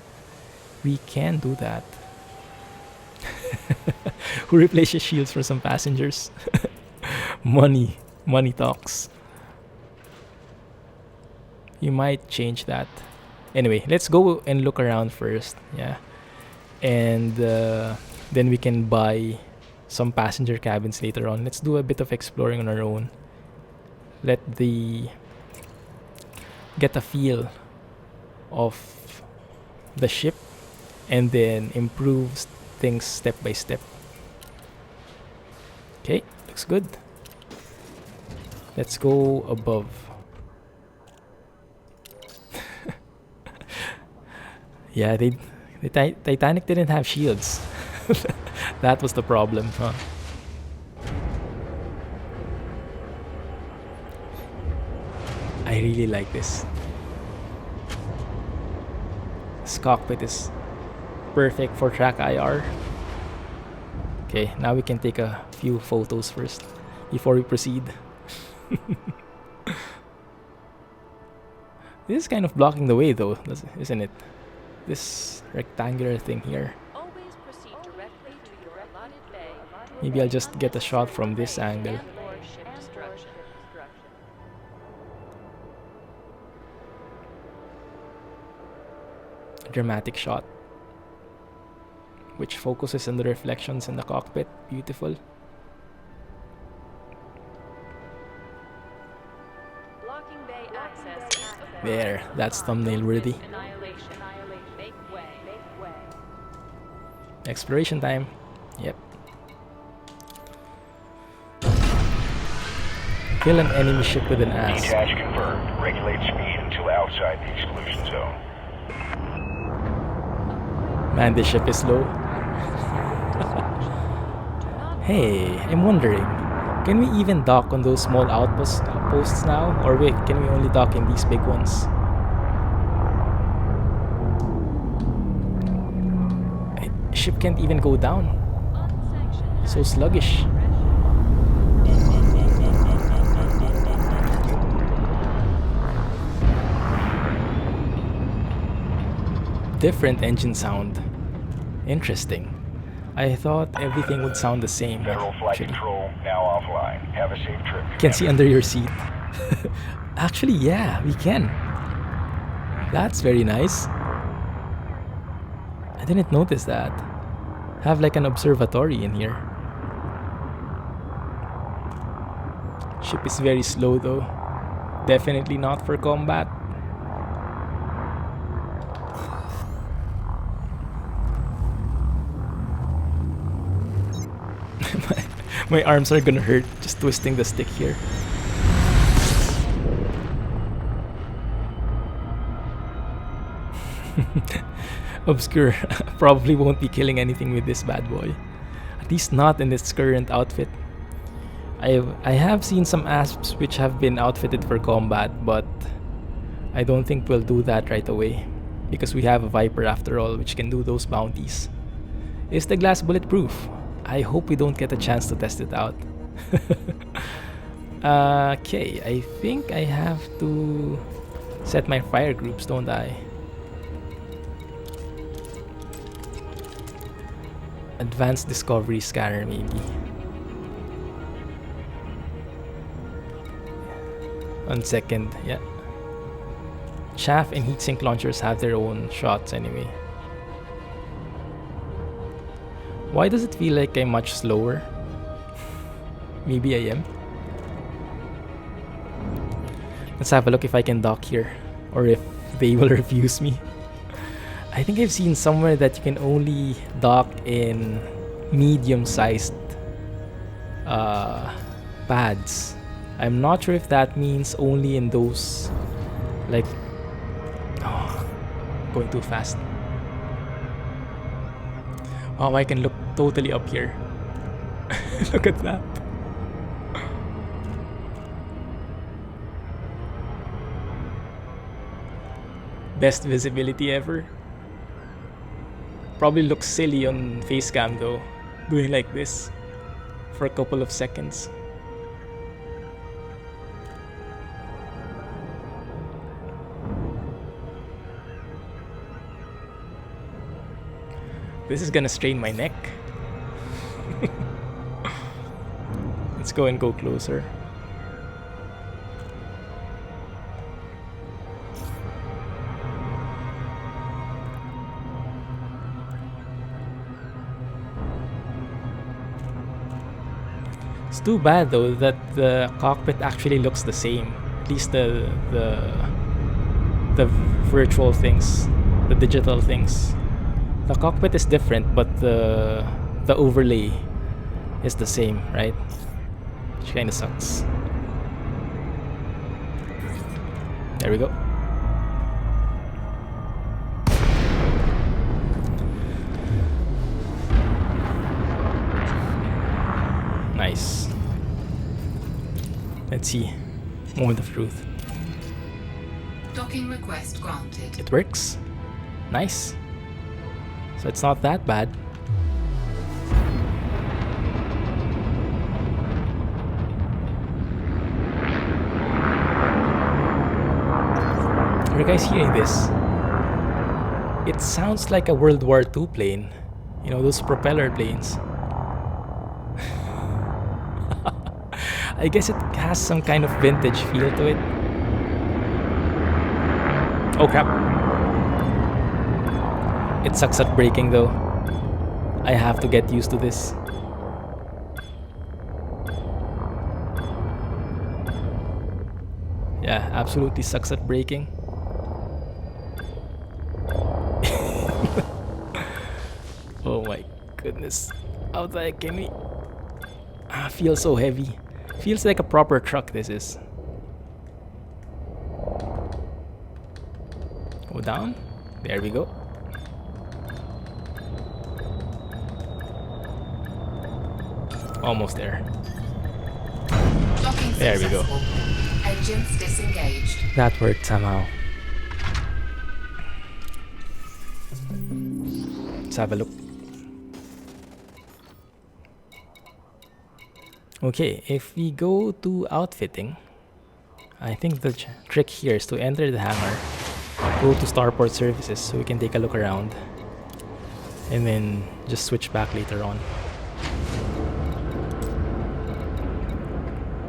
we can do that. Who replaces shields for some passengers? Money. Money talks. You might change that. Anyway, let's go and look around first. Yeah. And then we can buy some passenger cabins later on. Let's do a bit of exploring on our own. Get a feel of the ship and then improve things step by step. Okay, looks good. Let's go above. Yeah, the Titanic didn't have shields. That was the problem, huh? I really like this. This cockpit is perfect for track IR. Okay, now we can take a few photos first before we proceed. This is kind of blocking the way though, isn't it? This rectangular thing here. Maybe I'll just get a shot from this angle. A dramatic shot, which focuses on the reflections in the cockpit. Beautiful. There, that's thumbnail worthy. Exploration time. Yep. Kill an enemy ship with an ass. Detach confirmed. Regulate speed until outside the exclusion zone. Man, this ship is slow. Hey, I'm wondering, can we even dock on those small outposts now? Or wait, can we only dock in these big ones? Ship can't even go down. So sluggish. Different engine sound. Interesting. I thought everything would sound the same. Federal flight control now offline. Have a safe trip. Can see under your seat. Actually, yeah, we can. That's very nice. I didn't notice that. Have like an observatory in here. Ship is very slow though. Definitely not for combat. My arms are gonna hurt just twisting the stick here. Obscure. Probably won't be killing anything with this bad boy. At least not in its current outfit. I have seen some asps which have been outfitted for combat, but I don't think we'll do that right away. Because we have a Viper after all, which can do those bounties. Is the glass bulletproof? I hope we don't get a chance to test it out. Okay, I think I have to set my fire groups, don't I? Advanced discovery scanner, maybe. On second, yeah. Chaff and heatsink launchers have their own shots anyway. Why does it feel like I'm much slower? Maybe I am. Let's have a look if I can dock here, or if they will refuse me. I think I've seen somewhere that you can only dock in medium-sized pads. I'm not sure if that means only in those, like, oh, going too fast. Oh, I can look totally up here. Look at that. Best visibility ever. Probably looks silly on facecam though, doing like this for a couple of seconds. This is gonna strain my neck. Let's go and go closer. It's too bad though that the cockpit actually looks the same. At least the virtual things, the digital things. The cockpit is different, but the overlay is the same, right? Which kind of sucks. There we go. Nice. Let's see. Moment of truth. Docking request granted. It works. Nice. So it's not that bad. Are you guys hearing this? It sounds like a World War II plane. You know, those propeller planes. I guess it has some kind of vintage feel to it. Oh crap. It sucks at braking though. I have to get used to this. Yeah, absolutely sucks at braking. Oh my goodness. How the heck can we... feels so heavy. Feels like a proper truck this is. Go down. There we go. Almost there. Docking There we go. successful. Engines disengaged. That worked somehow. Let's have a look. Okay, if we go to outfitting, I think the trick here is to enter the hangar, go to starport services so we can take a look around, and then just switch back later on.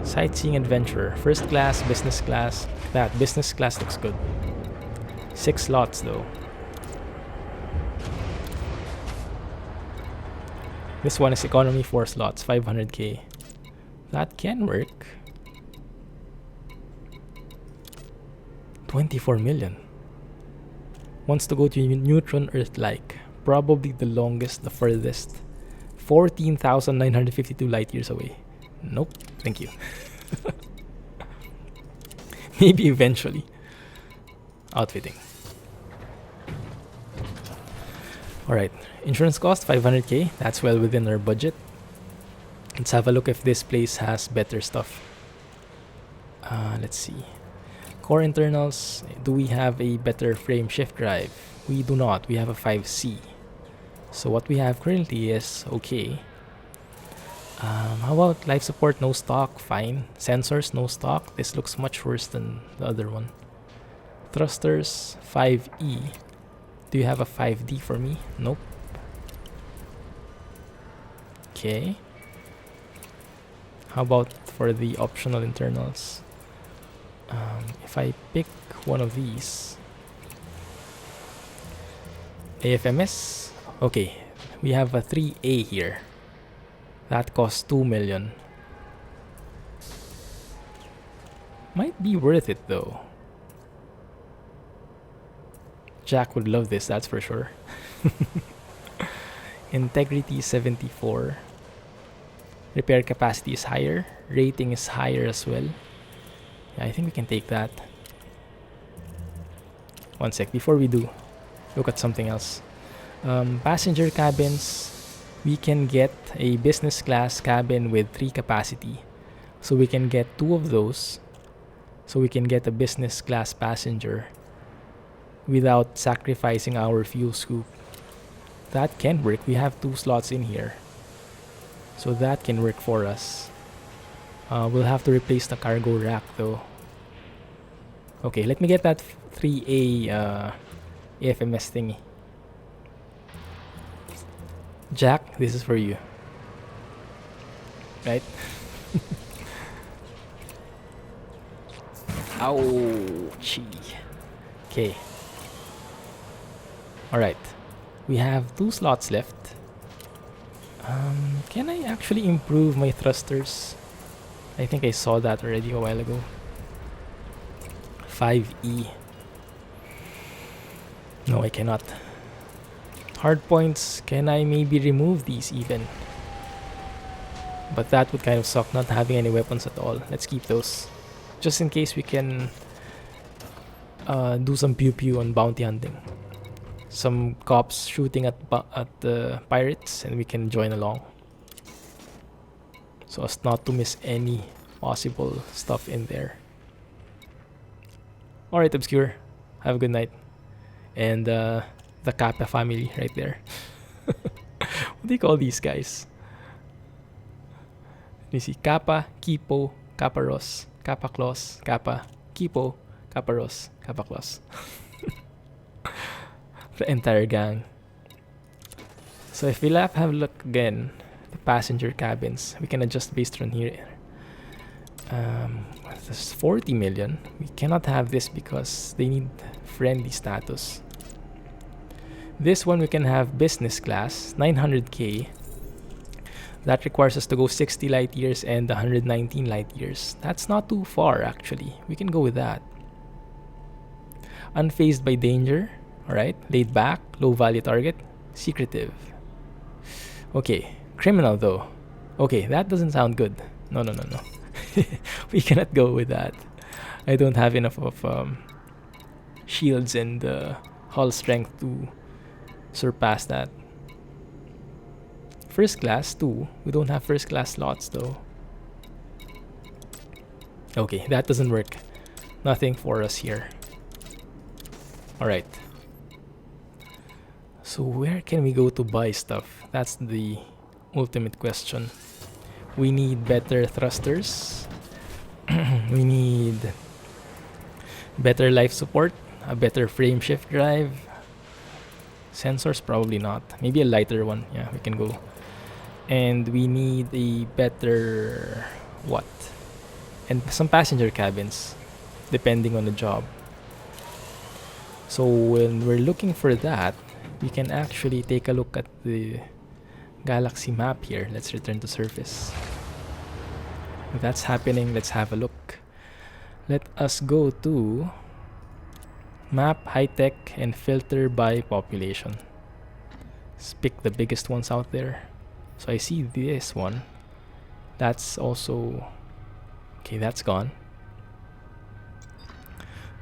Sightseeing adventurer, first class, business class. That business class looks good. 6 slots though. This one is economy 4 slots, 500k. That can work. 24 million. Wants to go to neutron Earth-like. Probably the longest, the furthest. 14,952 light years away. Nope, thank you. Maybe eventually. Outfitting. Alright, insurance cost 500k. That's well within our budget. Let's have a look if this place has better stuff. Let's see. Core internals. Do we have a better frame shift drive? We do not. We have a 5C. So what we have currently is okay. How about life support? No stock. Fine. Sensors? No stock. This looks much worse than the other one. Thrusters 5E. Do you have a 5D for me? Nope. Okay. How about for the optional internals? If I pick one of these, AFMS. Okay, we have a 3A here. That costs 2 million. Might be worth it though. Jack would love this, that's for sure. Integrity 74. Repair capacity is higher. Rating is higher as well. Yeah, I think we can take that. One sec, before we do, look at something else. Passenger cabins. We can get a business class cabin with 3 capacity. So we can get 2 of those. So we can get a business class passenger without sacrificing our fuel scoop. That can work. We have 2 slots in here. So that can work for us. We'll have to replace the cargo rack though. Okay, let me get that 3A AFMS thingy. Jack, this is for you. Right? Ouchie. Okay. Alright. We have 2 slots left. Can I actually improve my thrusters? I think I saw that already a while ago. 5E. No, I cannot. Hard points, can I maybe remove these even? But that would kind of suck, not having any weapons at all. Let's keep those. Just in case we can do some pew-pew on bounty hunting. Some cops shooting at the pirates and we can join along. So as not to miss any possible stuff in there. Alright, Obscure. Have a good night. And the Kappa family right there. What do you call these guys? You see Kappa, Kipo, Kappa Ross, Kappa Claus, Kappa, Kipo, Kappa Ross, Kappa Claus. The entire gang. So if we have a look again, the passenger cabins, we can adjust based on here. There's 40 million. We cannot have this because they need friendly status. This one we can have business class, 900k. That requires us to go 60 light years and 119 light years. That's not too far actually. We can go with that. Unfazed by danger. Alright. Laid back. Low value target. Secretive. Okay. Criminal though. Okay, that doesn't sound good. No. We cannot go with that. I don't have enough of shields and hull strength to surpass that. First class too. We don't have first class slots though. Okay, that doesn't work. Nothing for us here. Alright. So where can we go to buy stuff? That's the ultimate question. We need better thrusters. We need better life support. A better frame shift drive. Sensors probably not. Maybe a lighter one. Yeah, we can go. And we need a better what? And some passenger cabins, depending on the job. So when we're looking for that, we can actually take a look at the galaxy map here. Let's return to surface. If that's happening, let's have a look. Let us go to map, high tech, and filter by population. Let's pick the biggest ones out there. So I see this one. That's also... Okay, that's gone.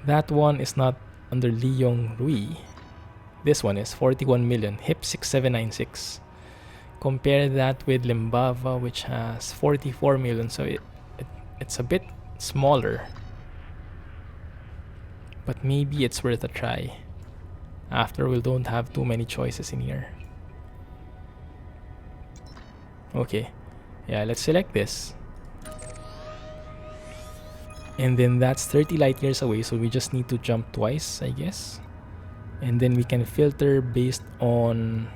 That one is not under Leong Rui. This one is 41 million. HIP 6796. Compare that with Limbava, which has 44 million. So it's a bit smaller. But maybe it's worth a try. After we don't have too many choices in here. Okay. Yeah, let's select this. And then that's 30 light years away, so we just need to jump twice, I guess. And then we can filter based on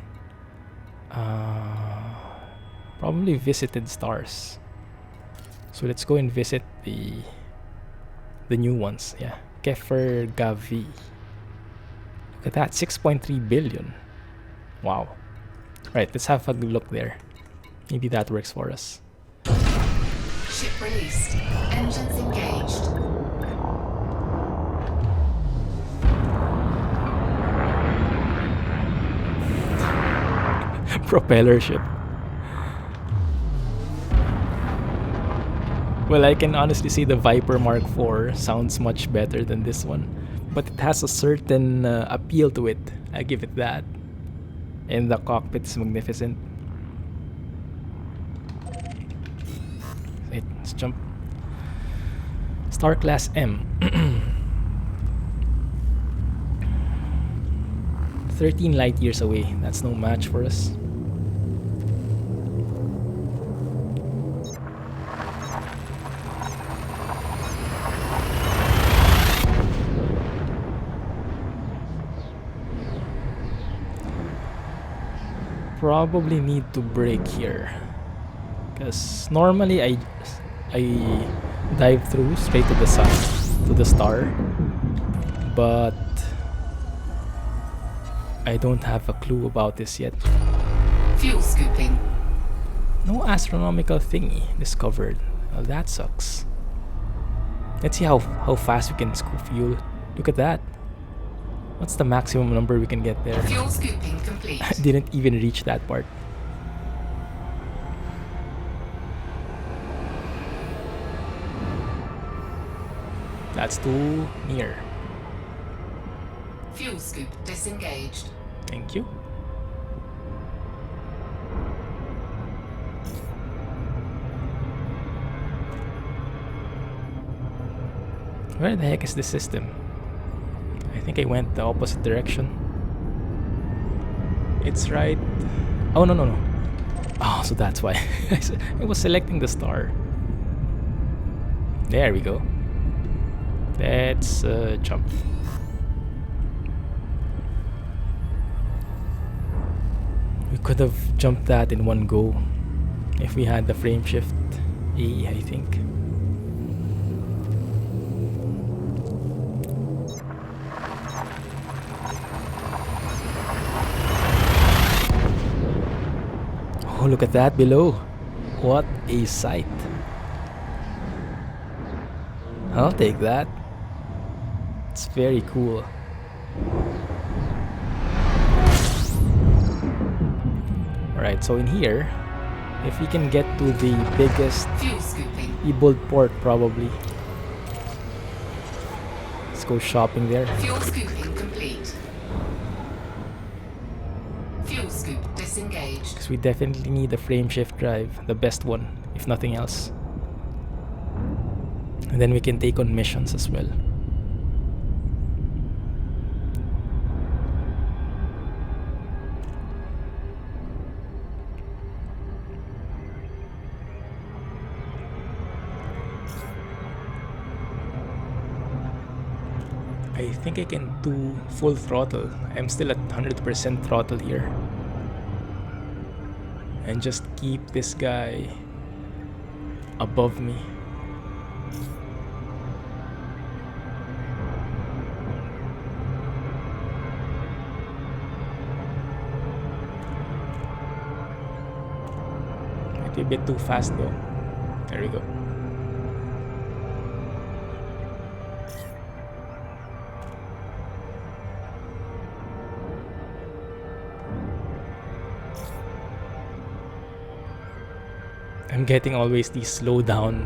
probably visited stars. So let's go and visit the new ones. Yeah, Kefer Gavi. Look at that, 6.3 billion. Wow. Right, let's have a look there. Maybe that works for us. Ship released. Engines engaged. Propeller ship. Well, I can honestly say the Viper Mark IV sounds much better than this one. But it has a certain appeal to it. I give it that. And the cockpit is magnificent. Wait, let's jump. Star Class M. 13 light years away. That's no match for us. probably need to brake here. Because normally I dive through straight to the sun, to the star. But I don't have a clue about this yet. Fuel scooping. No astronomical thingy discovered. Well, that sucks. Let's see how fast we can scoop fuel. Look at that. What's the maximum number we can get there? Fuel scooping complete. I didn't even reach that part. That's too near. Fuel scoop disengaged. Thank you. Where the heck is this system? I think I went the opposite direction. It's right... Oh, no. Oh, so that's why. I was selecting the star. There we go. Let's jump. We could have jumped that in one go if we had the frame shift A, I think. Oh, look at that below. What a sight. I'll take that. It's very cool. Alright, so in here, if we can get to the biggest Fuel scooping. e-bolt port probably. Let's go shopping there. Fuel scooping complete. Fuel scoop disengaged. Because we definitely need a frame shift drive, the best one, if nothing else. And then we can take on missions as well. I think I can do full throttle. I'm still at 100% throttle here. And just keep this guy above me. Might be a bit too fast though. There we go. I'm getting always these slow down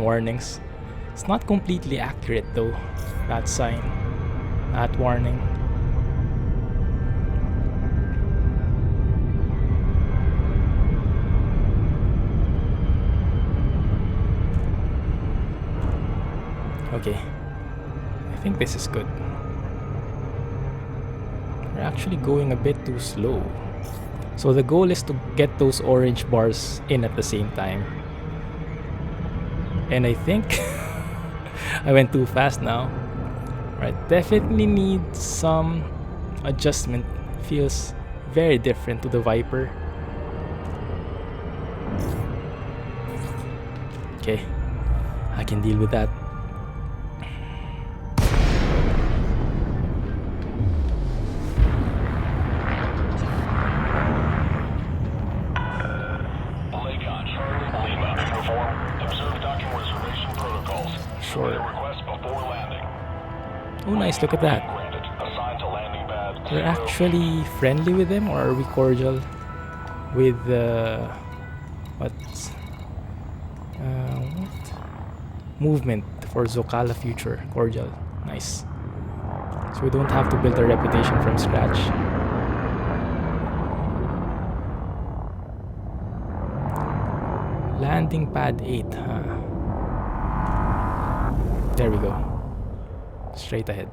warnings. It's not completely accurate though, that sign, that warning. Okay, I think this is good. We're actually going a bit too slow. So the goal is to get those orange bars in at the same time. And I think I went too fast now. Right, definitely need some adjustment. Feels very different to the Viper. Okay, I can deal with that. Oh nice, look at that. We're actually friendly with them, or are we cordial with what? Movement for Zocala Future. Cordial. Nice. So we don't have to build a reputation from scratch. Landing pad 8, huh? There we go. Straight ahead.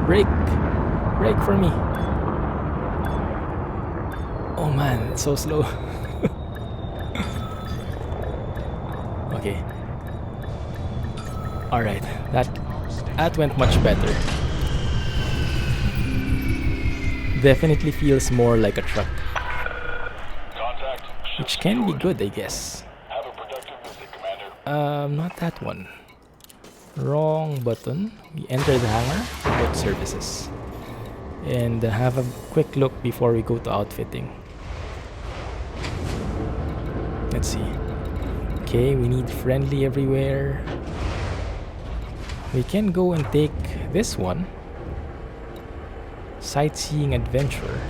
Brake! Brake for me! Oh man, it's so slow. Okay. Alright, that went much better. Definitely feels more like a truck. Contact. Which can be good, I guess. Have a productive visit, Commander. Not that one. Wrong button. We enter the hangar, book services. And have a quick look before we go to outfitting. Let's see. Okay, we need friendly everywhere. We can go and take this one. Sightseeing adventure.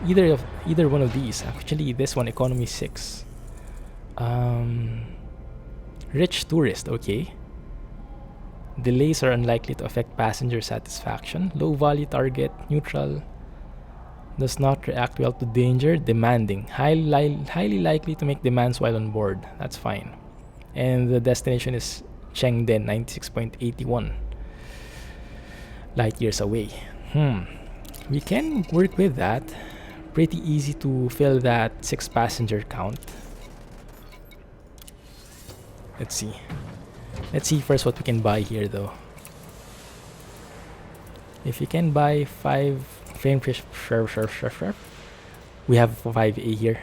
Either one of these. Actually, this one, economy 6. Rich tourist, okay. Delays are unlikely to affect passenger satisfaction. Low value target, neutral. Does not react well to danger. Demanding. Highly likely to make demands while on board. That's fine. And the destination is Chengden, 96.81 light years away. We can work with that. Pretty easy to fill that 6 passenger count. Let's see first what we can buy here though. If you can buy 5 frame sure. We have a 5A here.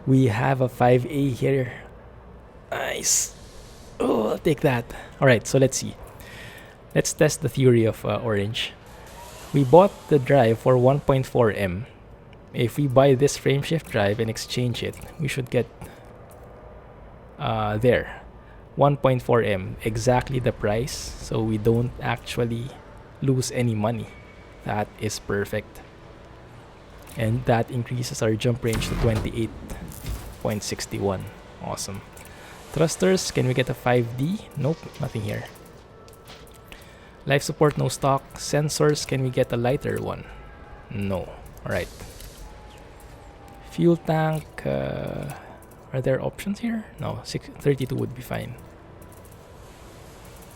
We have a 5A here. Nice. Oh, I'll take that. Alright, so let's see. Let's test the theory of orange. We bought the drive for 1.4M. If we buy this frameshift drive and exchange it, we should get there 1.4M, exactly the price, so we don't actually lose any money. That is perfect. And that increases our jump range to 28.61. Awesome. Thrusters, can we get a 5D? Nope, nothing here. Life support, no stock. Sensors, can we get a lighter one? No. Alright. Fuel tank, are there options here? No, 32 would be fine.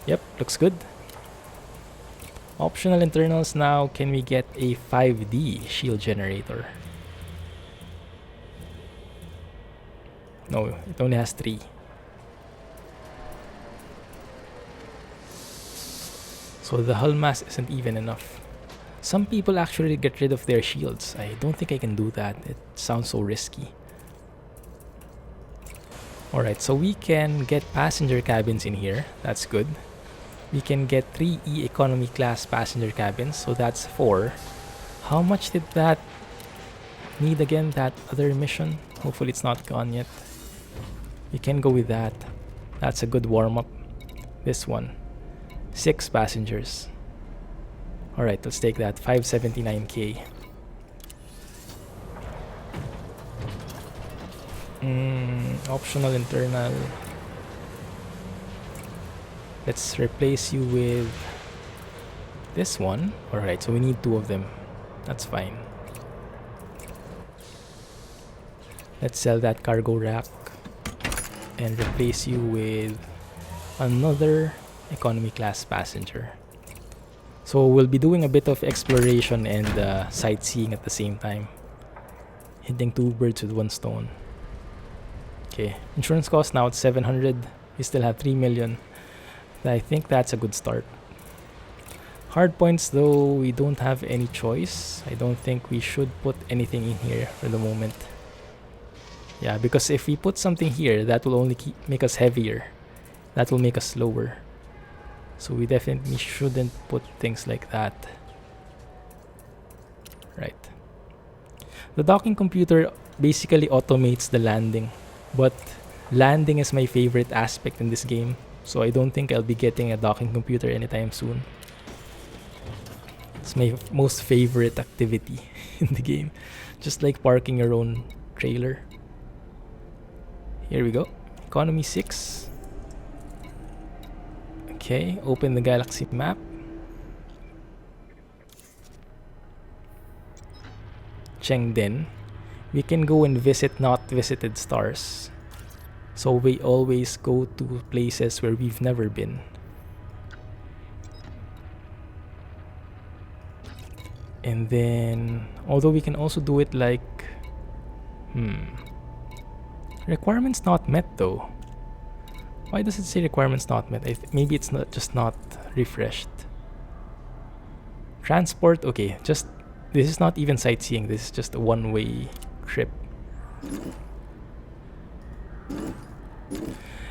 Yep, looks good. Optional internals now, can we get a 5D shield generator? No, it only has 3. So the hull mass isn't even enough. Some people actually get rid of their shields. I don't think I can do that. It sounds so risky. Alright, so we can get passenger cabins in here. That's good. We can get 3E economy class passenger cabins. So that's 4. How much did that need again? That other mission? Hopefully it's not gone yet. We can go with that. That's a good warm-up. This one. 6 passengers. Alright, let's take that. 579k. Optional internal. Let's replace you with this one. Alright, so we need 2 of them. That's fine. Let's sell that cargo rack and replace you with another economy class passenger. So we'll be doing a bit of exploration and sightseeing at the same time. Hitting 2 birds with 1 stone. Okay, insurance cost now it's 700. We still have 3 million. I think that's a good start. Hard points though, we don't have any choice. I don't think we should put anything in here for the moment. Yeah, because if we put something here, that will only make us heavier. That will make us slower. So we definitely shouldn't put things like that. Right. The docking computer basically automates the landing. But landing is my favorite aspect in this game. So I don't think I'll be getting a docking computer anytime soon. It's my most favorite activity in the game. Just like parking your own trailer. Here we go. Economy 6. Okay, open the galaxy map. Chengden. We can go and visit not visited stars. So we always go to places where we've never been. And then, although we can also do it like... Requirements not met though. Why does it say requirements not met? Maybe it's not just not refreshed. Transport, okay, just this is not even sightseeing, this is just a one-way trip.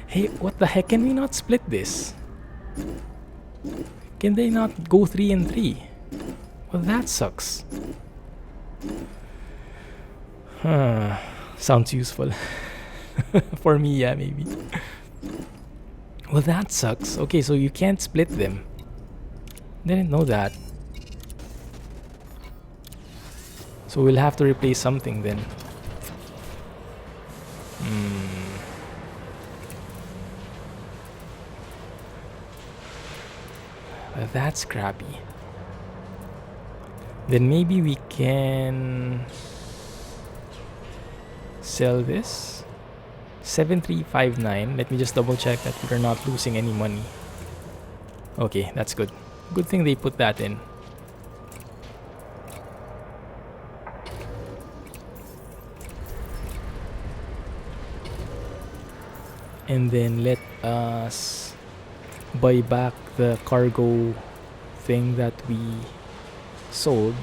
Hey, what the heck, can we not split this? Can they not go 3 and 3? Well, that sucks. Sounds useful. For me, yeah, maybe. Well, that sucks. Okay, so you can't split them. Didn't know that. So we'll have to replace something then. Well, that's crappy. Then maybe we can sell this. 7359. Let me just double check that we're not losing any money. Okay, that's good. Good thing they put that in. And then let us buy back the cargo thing that we sold.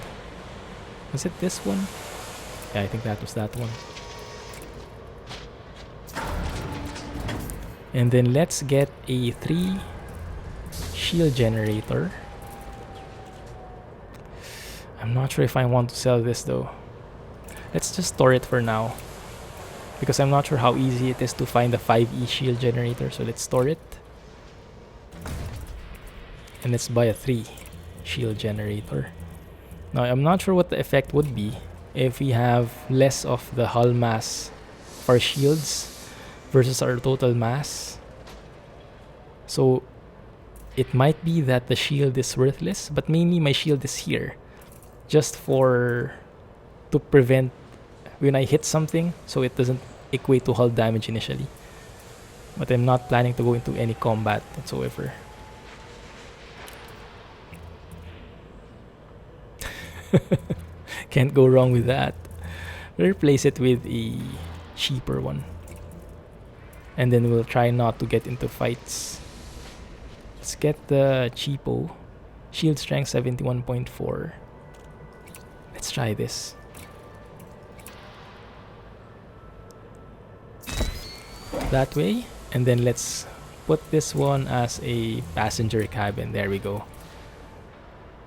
Was it this one? Yeah, I think that was that one. And then let's get a 3 shield generator. I'm not sure if I want to sell this though. Let's just store it for now, because I'm not sure how easy it is to find a 5E shield generator. So let's store it. And let's buy a 3 shield generator. Now I'm not sure what the effect would be if we have less of the hull mass for shields versus our total mass. So it might be that the shield is worthless, but mainly my shield is here just to prevent when I hit something, so it doesn't equate to hull damage initially. But I'm not planning to go into any combat whatsoever. Can't go wrong with that. Replace it with a cheaper one. And then we'll try not to get into fights. Let's get the cheapo. Shield strength 71.4. Let's try this. That way. And then let's put this one as a passenger cabin. There we go.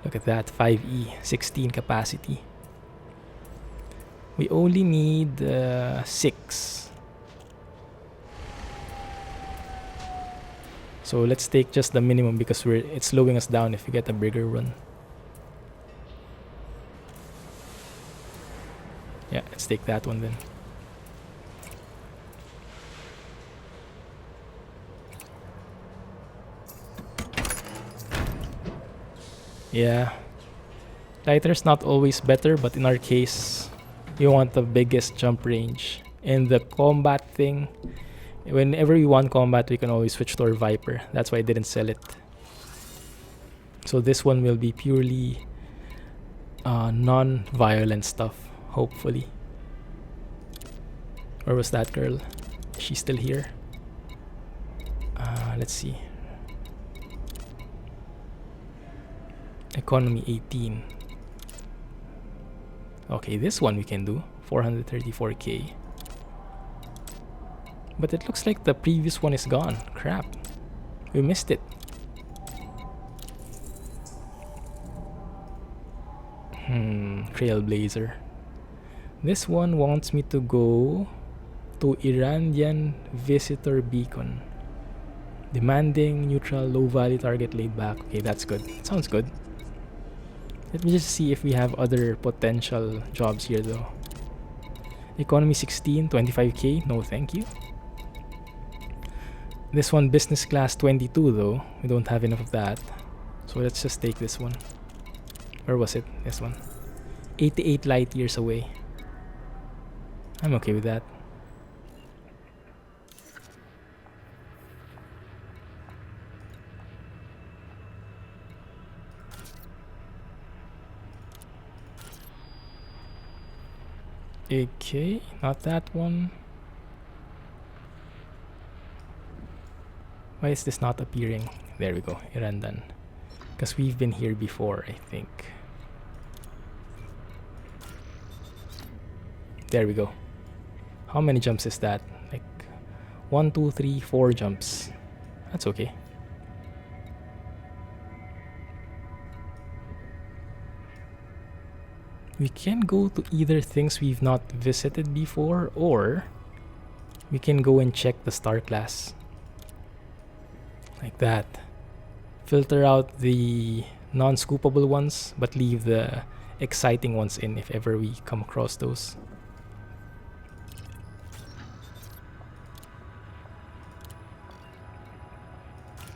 Look at that. 5E. 16 capacity. We only need 6. So let's take just the minimum because it's slowing us down if we get a bigger one. Yeah, let's take that one then. Yeah. Lighter's not always better, but in our case, you want the biggest jump range. And the combat thing, whenever we want combat, we can always switch to our Viper. That's why I didn't sell it. So this one will be purely non-violent stuff, hopefully. Where was that girl? Is she still here? Let's see. Economy 18. Okay, this one we can do. 434k. But it looks like the previous one is gone. Crap. We missed it. Trailblazer. This one wants me to go to Iranian Visitor Beacon. Demanding, neutral, low value target, laid back. Okay, that's good. Sounds good. Let me just see if we have other potential jobs here though. Economy 16, 25k. No, thank you. This one, business class 22 though. We don't have enough of that. So let's just take this one. Where was it? This one. 88 light years away. I'm okay with that. Okay, not that one. Why is this not appearing? There we go, Irandan. Because we've been here before, I think. There we go. How many jumps is that? Like 1, 2, 3, 4 jumps. That's okay. We can go to either things we've not visited before, or we can go and check the star class. Like that. Filter out the non-scoopable ones, but leave the exciting ones in if ever we come across those.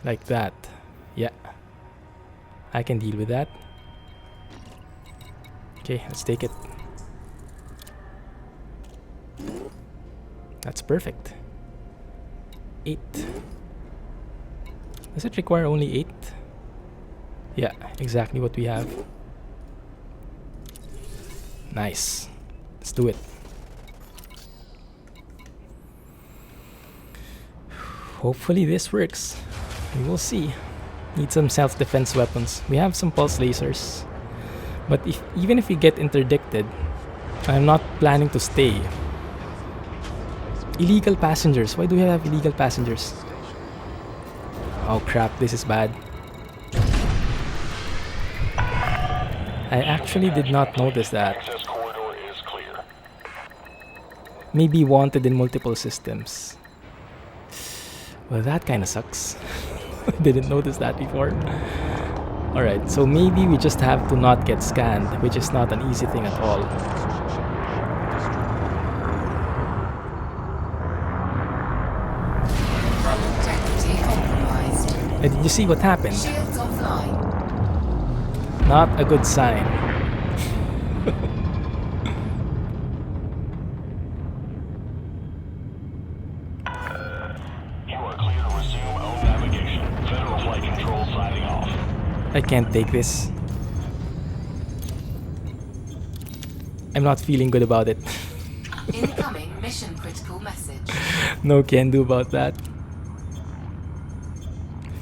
Like that. Yeah. I can deal with that. Okay, let's take it. That's perfect. 8. Does it require only 8? Yeah, exactly what we have. Nice. Let's do it. Hopefully this works. We will see. Need some self-defense weapons. We have some pulse lasers. But even if we get interdicted, I'm not planning to stay. Illegal passengers. Why do we have illegal passengers? Oh crap, this is bad. I actually did not notice that. Access corridor is clear. Maybe wanted in multiple systems. Well, that kind of sucks. Didn't notice that before. Alright, so maybe we just have to not get scanned, which is not an easy thing at all. Integrity compromised. Did you see what happened? Shields offline. Not a good sign. You are clear to resume own navigation. Federal flight control signing off. I can't take this. I'm not feeling good about it. Incoming mission critical message. No can do about that.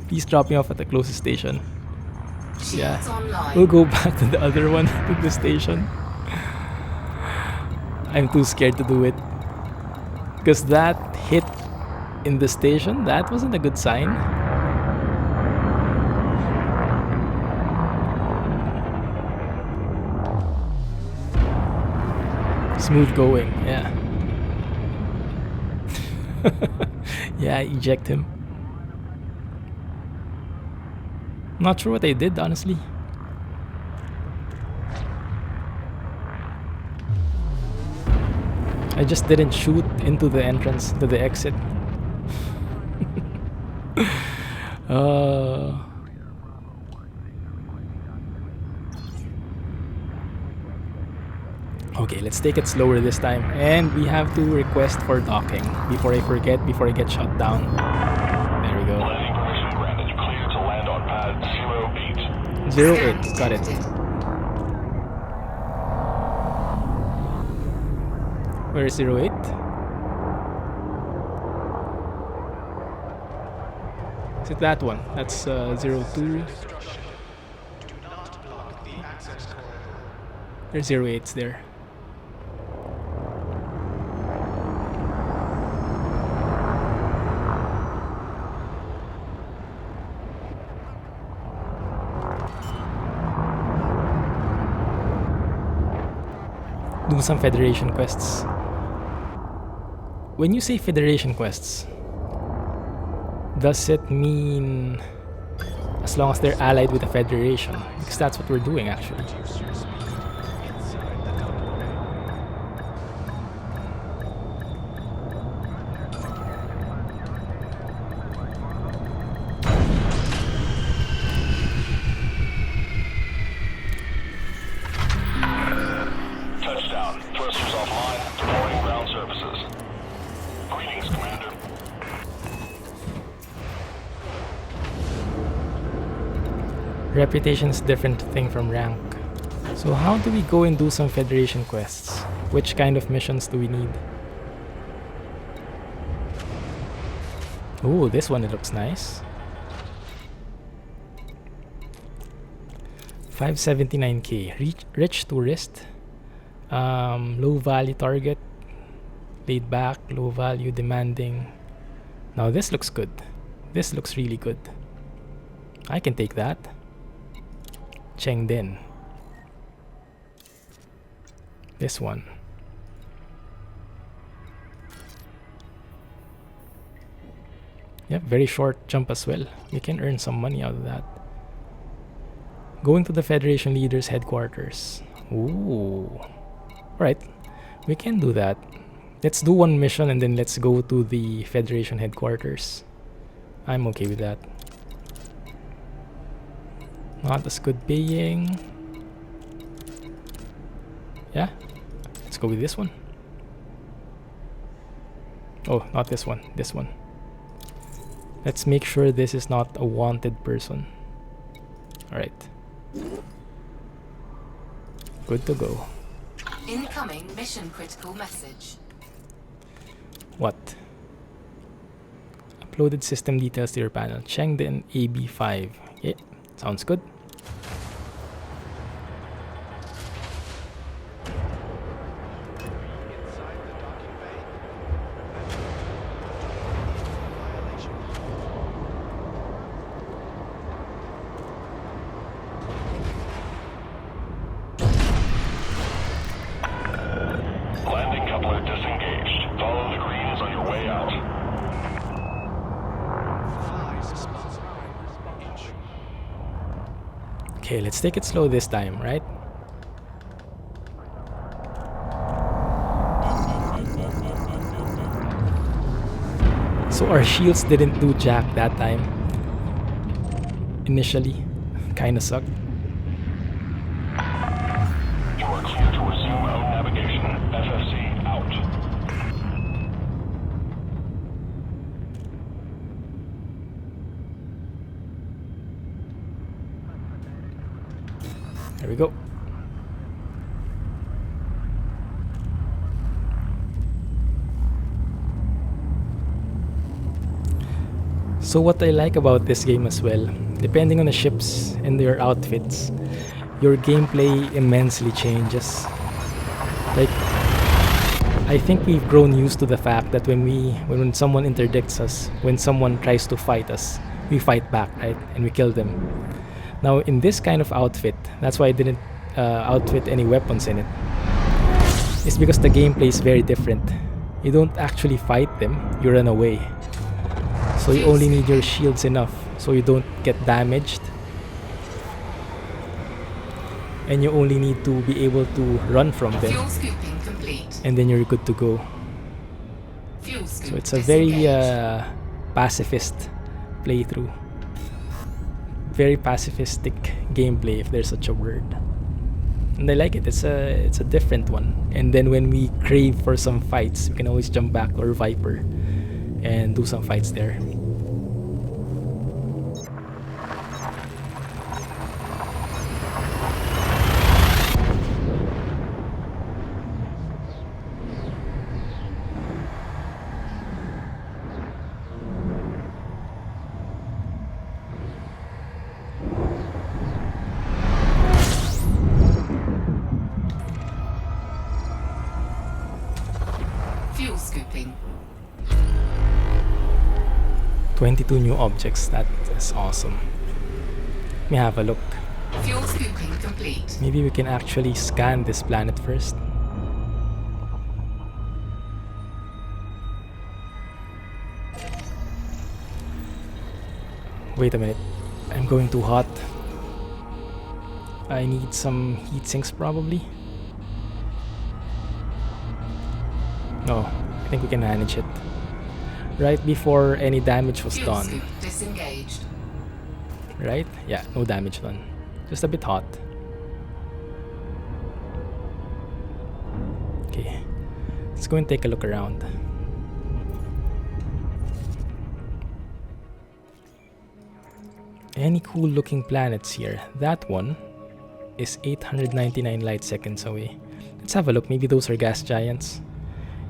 Please drop me off at the closest station. Yeah. Shields online. We'll go back to the other one, to the station. I'm too scared to do it. Because that hit in the station, that wasn't a good sign. Smooth going, yeah. Yeah, eject him. Not sure what I did, honestly. I just didn't shoot into the entrance, to the exit. Okay, let's take it slower this time. And we have to request for docking before I forget, before I get shot down. There we go. Landing permission granted. Clear to land on pad 08. 08, got it. Where is 08? Is it that one? That's 02. There's 08s there. Do some Federation quests. When you say Federation quests, does it mean as long as they're allied with the Federation? Because that's what we're doing actually. Touchdown. Thrusters offline. Departing ground services. Greetings, Commander. Reputation is a different thing from rank. So how do we go and do some Federation quests? Which kind of missions do we need? Ooh, this one, it looks nice. 579k. Rich tourist. Low value target. Laid back, low value, demanding. Now this looks good. This looks really good. I can take that. Chengden. This one. Yep, very short jump as well. We can earn some money out of that. Going to the Federation Leaders Headquarters. Ooh. Alright, we can do that. Let's do one mission and then let's go to the Federation Headquarters. I'm okay with that. Not as good paying. Yeah, let's go with this one. Oh, not this one, this one. Let's make sure this is not a wanted person. Alright. Good to go. Incoming mission critical message. What? Uploaded system details to your panel. Chengden AB5. Yeah, sounds good. Landing coupler disengaged. Follow the greens on your way out. Okay, let's take it slow this time, right? So our shields didn't do jack that time. Initially, kinda sucked. You are clear to resume own navigation. FFC out. There we go. So what I like about this game as well, depending on the ships and their outfits, your gameplay immensely changes. Like, I think we've grown used to the fact that when someone interdicts us, when someone tries to fight us, we fight back, right? And we kill them. Now in this kind of outfit, that's why I didn't outfit any weapons in it. It's because the gameplay is very different. You don't actually fight them, you run away. So you only need your shields enough so you don't get damaged. And you only need to be able to run from them. Fuel scooping complete. And then you're good to go. Fuel scoop So it's a very disengaged. pacifist playthrough. Very pacifistic gameplay, if there's such a word. And I like it. It's a different one. And then when we crave for some fights, we can always jump back to our Viper and do some fights there. Fuel scooping. 22 new objects. That is awesome. Let me have a look. Fuel scooping complete. Maybe we can actually scan this planet first. Wait a minute. I'm going too hot. I need some heat sinks probably. No, I think we can manage it. Right before any damage was Fuel done. scoop disengaged. Right? Yeah, no damage done. Just a bit hot. Okay, let's go and take a look around. Any cool looking planets here? That one is 899 light seconds away. Let's have a look. Maybe those are gas giants.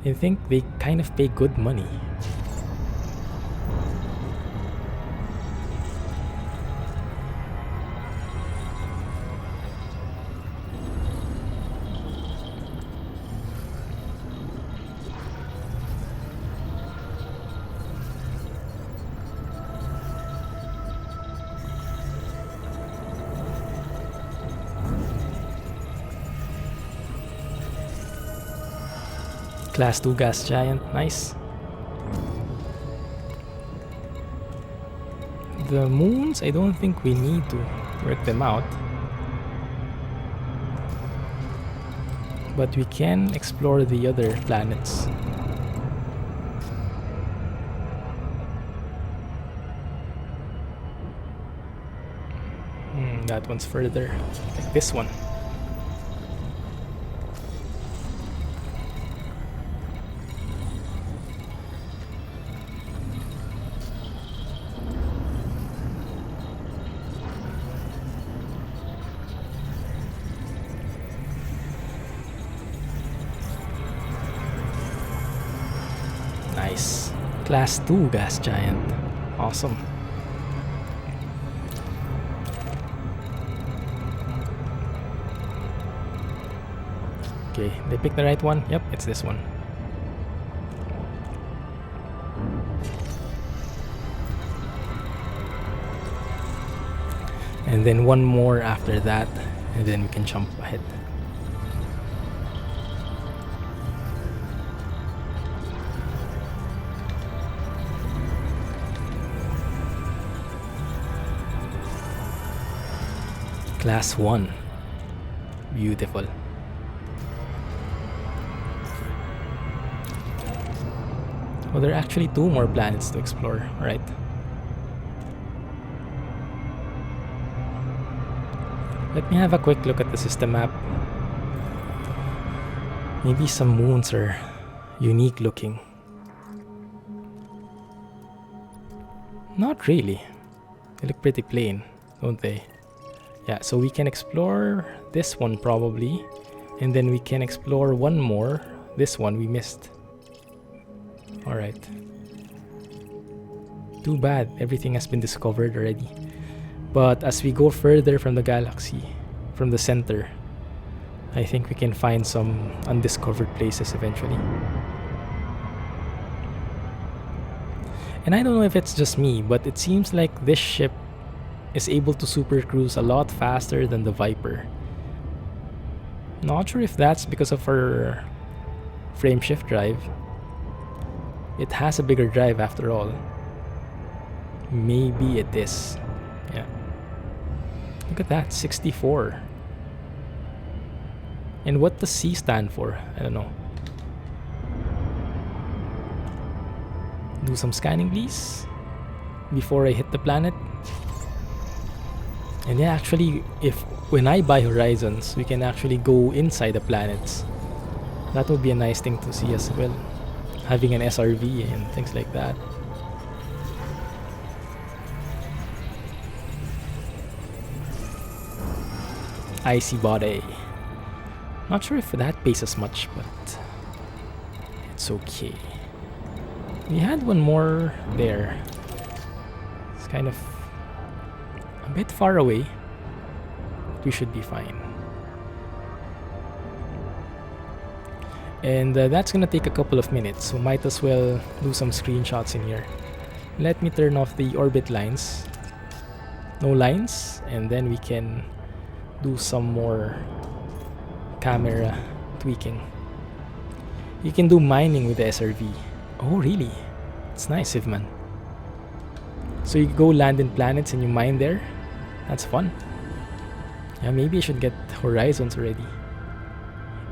I think they kind of pay good money. Class 2 gas giant, nice. The moons, I don't think we need to work them out. But we can explore the other planets. That one's further, like this one. Nice. Class 2 gas giant. Awesome. Okay, they picked the right one. Yep, it's this one. And then one more after that, and then we can jump ahead. Class 1. Beautiful. Well, there are actually 2 more planets to explore, right? Let me have a quick look at the system map. Maybe some moons are unique looking. Not really. They look pretty plain, don't they? Yeah, so we can explore this one probably. And then we can explore one more. This one we missed. Alright. Too bad, everything has been discovered already. But as we go further from the galaxy, from the center, I think we can find some undiscovered places eventually. And I don't know if it's just me, but it seems like this ship is able to super cruise a lot faster than the Viper. Not sure if that's because of her frame shift drive. It has a bigger drive after all. Maybe it is. Yeah. Look at that, 64. And what does C stand for? I don't know. Do some scanning, please, before I hit the planet. And yeah, actually, when I buy Horizons, we can actually go inside the planets. That would be a nice thing to see as well. Having an SRV and things like that. Icy body. Not sure if that pays as much, but it's okay. We had one more there. It's kind of a bit far away. But we should be fine. And that's gonna take a couple of minutes, so might as well do some screenshots in here. Let me turn off the orbit lines. No lines, and then we can do some more camera tweaking. You can do mining with the SRV. Oh really? It's nice, Sivman. So you go land in planets and you mine there? That's fun. Yeah, maybe I should get Horizons already.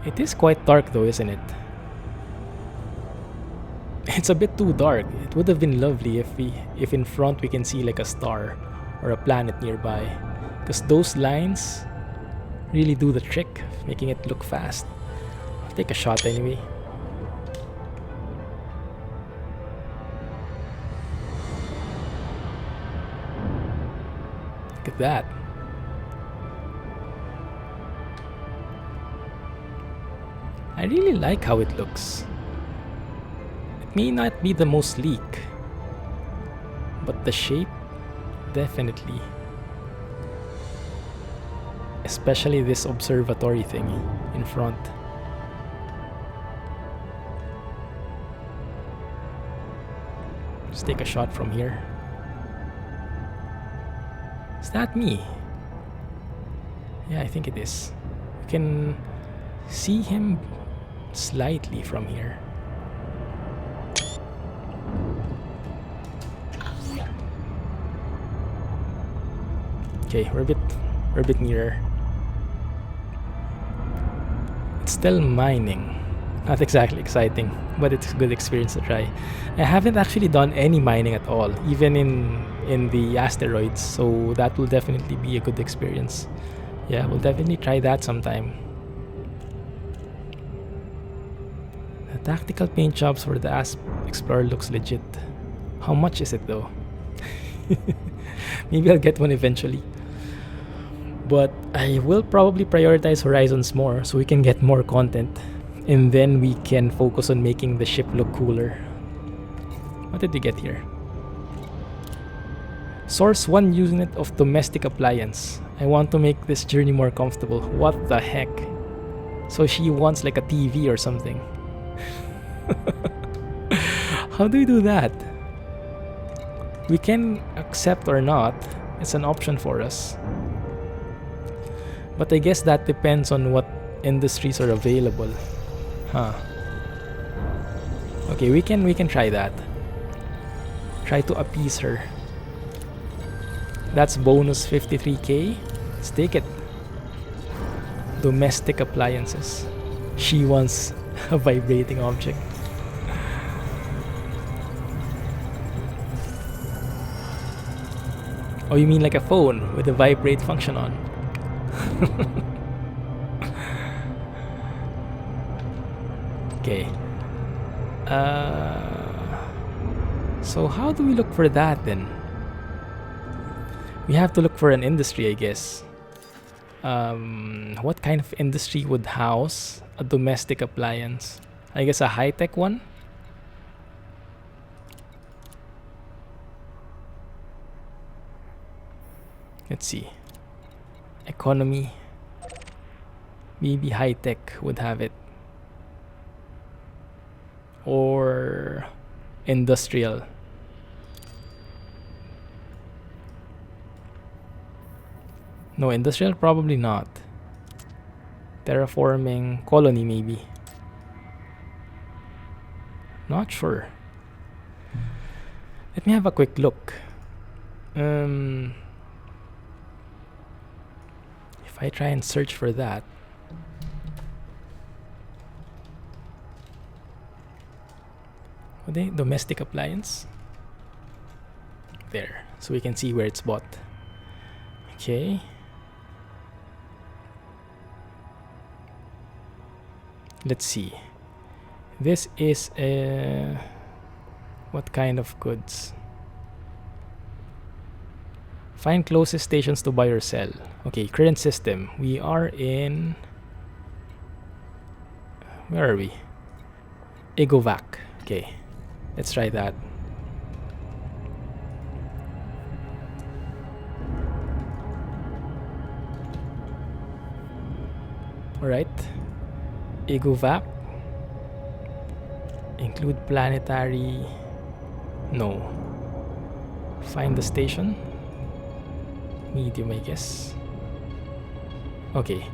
It is quite dark though, isn't it? It's a bit too dark. It would have been lovely if in front we can see like a star or a planet nearby. Because those lines really do the trick, making it look fast. I'll take a shot anyway. Look at that. I really like how it looks. It may not be the most sleek, but the shape, definitely. Especially this observatory thingy in front. Let's take a shot from here. Is that me? Yeah, I think it is. You can see him slightly from here. Okay, we're a bit nearer. It's still mining. Not exactly exciting, but it's a good experience to try. I haven't actually done any mining at all, even in the asteroids, so that will definitely be a good experience. Yeah, we'll definitely try that sometime. The tactical paint jobs for the Explorer looks legit. How much is it though? Maybe I'll get one eventually. But I will probably prioritize Horizons more so we can get more content. And then we can focus on making the ship look cooler. What did we get here? Source 1 unit of domestic appliance. I want to make this journey more comfortable. What the heck? So she wants like a TV or something. How do we do that? We can accept or not. It's an option for us. But I guess that depends on what industries are available. Huh. Okay, we can try that. Try to appease her. That's bonus 53k. Let's take it. Domestic appliances. She wants a vibrating object. Oh, you mean like a phone with a vibrate function on? Okay. So how do we look for that then? We have to look for an industry, I guess. What kind of industry would house a domestic appliance? I guess a high-tech one? Let's see. Economy. Maybe high-tech would have it. Or industrial. No, industrial probably not. Terraforming, colony maybe. Not sure. Let me have a quick look. If I try and search for that. What are they? Domestic appliance. There. So we can see where it's bought. Okay. Let's see. This is what kind of goods? Find closest stations to buy or sell. Okay, current system. We are in... Where are we? Egovac. Okay, let's try that. Alright. Egovac. Include planetary. No. Find the station. Medium, I guess. Okay.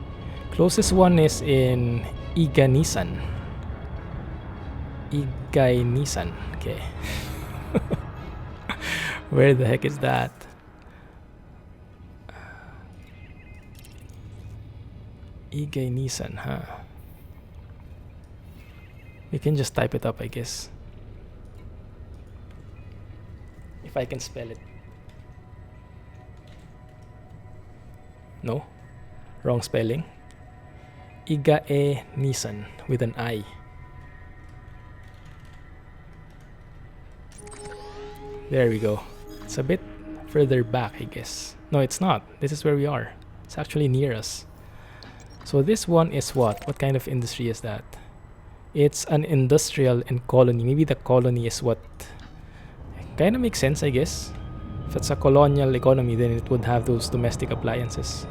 Closest one is in Iganisan. Igay-Nisan. Okay. Where the heck is that? Igay-Nisan, huh? We can just type it up, I guess. If I can spell it. No? Wrong spelling. Igae-Nisan with an I. There we go. It's a bit further back, I guess. No, it's not. This is where we are. It's actually near us. So this one is what? What kind of industry is that? It's an industrial and colony. Maybe the colony is what kind of makes sense, I guess. If it's a colonial economy, then it would have those domestic appliances.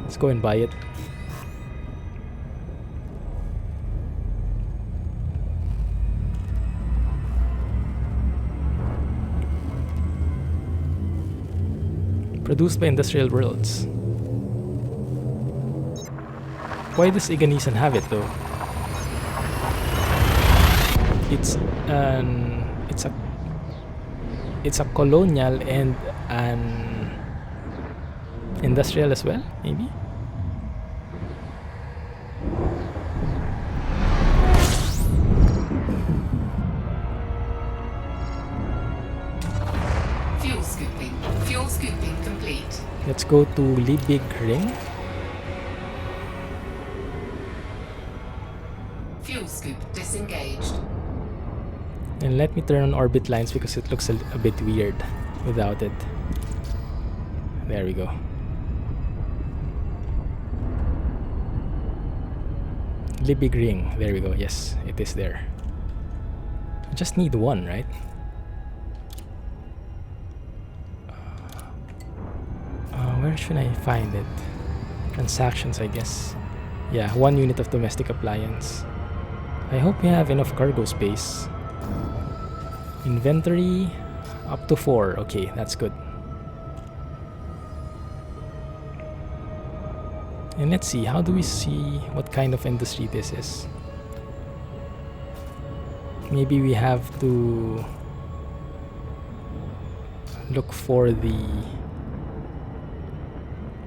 Let's go and buy it. Produced by Industrial Worlds. Why does Iganisan have it though? It's a colonial and an Industrial as well, maybe? Fuel scooping. Fuel scooping complete. Let's go to Liebig Ring. Fuel scoop disengaged. And let me turn on orbit lines because it looks a bit weird without it. There we go. Liebig Ring. There we go. Yes, it is there. I just need one, right? Where should I find it? Transactions, I guess. Yeah, 1 unit of domestic appliance. I hope we have enough cargo space. Inventory up to 4. Okay, that's good. And let's see, how do we see what kind of industry this is? Maybe we have to look for the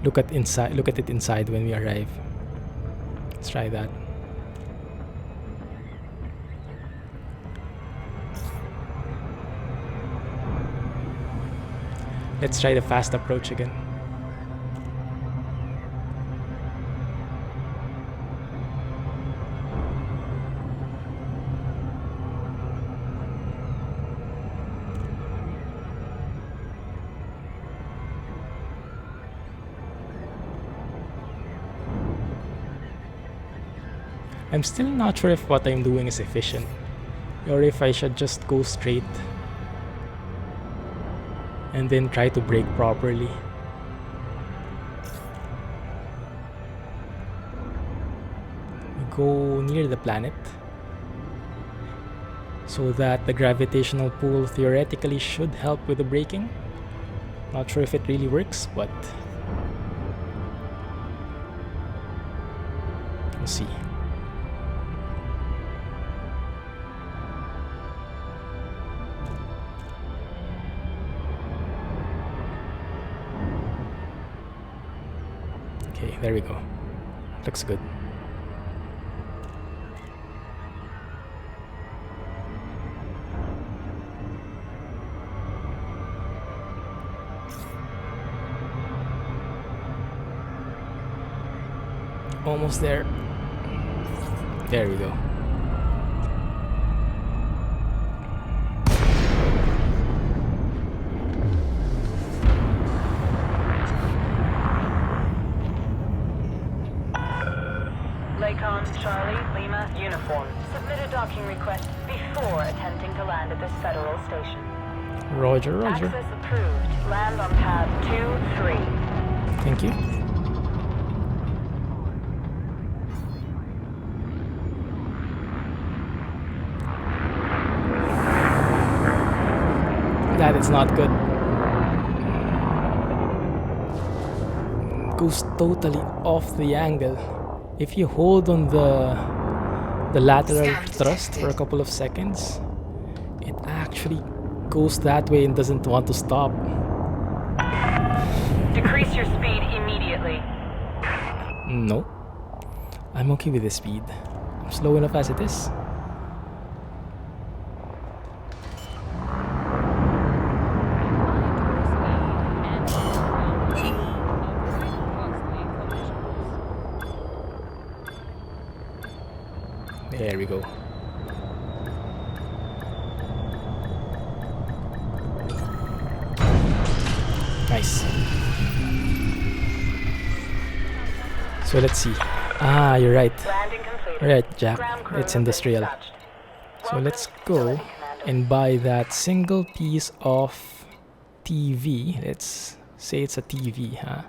look at it inside when we arrive. Let's try that. Let's try the fast approach again. I'm still not sure if what I'm doing is efficient, or if I should just go straight and then try to brake properly. We go near the planet so that the gravitational pull theoretically should help with the braking. Not sure if it really works, but we'll see. Okay, there we go. Looks good. Almost there. There we go. Charlie, Lima, uniform. Submit a docking request before attempting to land at this federal station. Roger, roger. Access approved. Land on pad 2-3. Thank you. That is not good. Goes totally off the angle. If you hold on the lateral thrust for a couple of seconds, it actually goes that way and doesn't want to stop. Decrease your speed immediately. No. I'm okay with the speed. I'm slow enough as it is. There we go. Nice. So let's see. Ah, you're right. Right, Jack. It's industrial. So let's go and buy that single piece of TV. Let's say it's a TV, huh?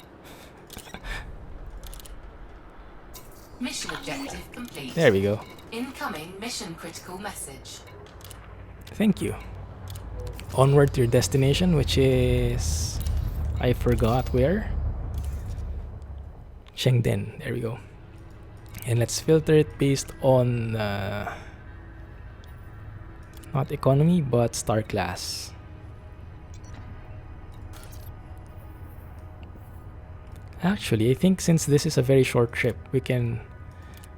Mission objective complete. There we go. Incoming mission critical message. Thank you. Onward to your destination, which is... I forgot where. Shenzhen. There we go. And let's filter it based on... not economy, but star class. Actually, I think since this is a very short trip, we can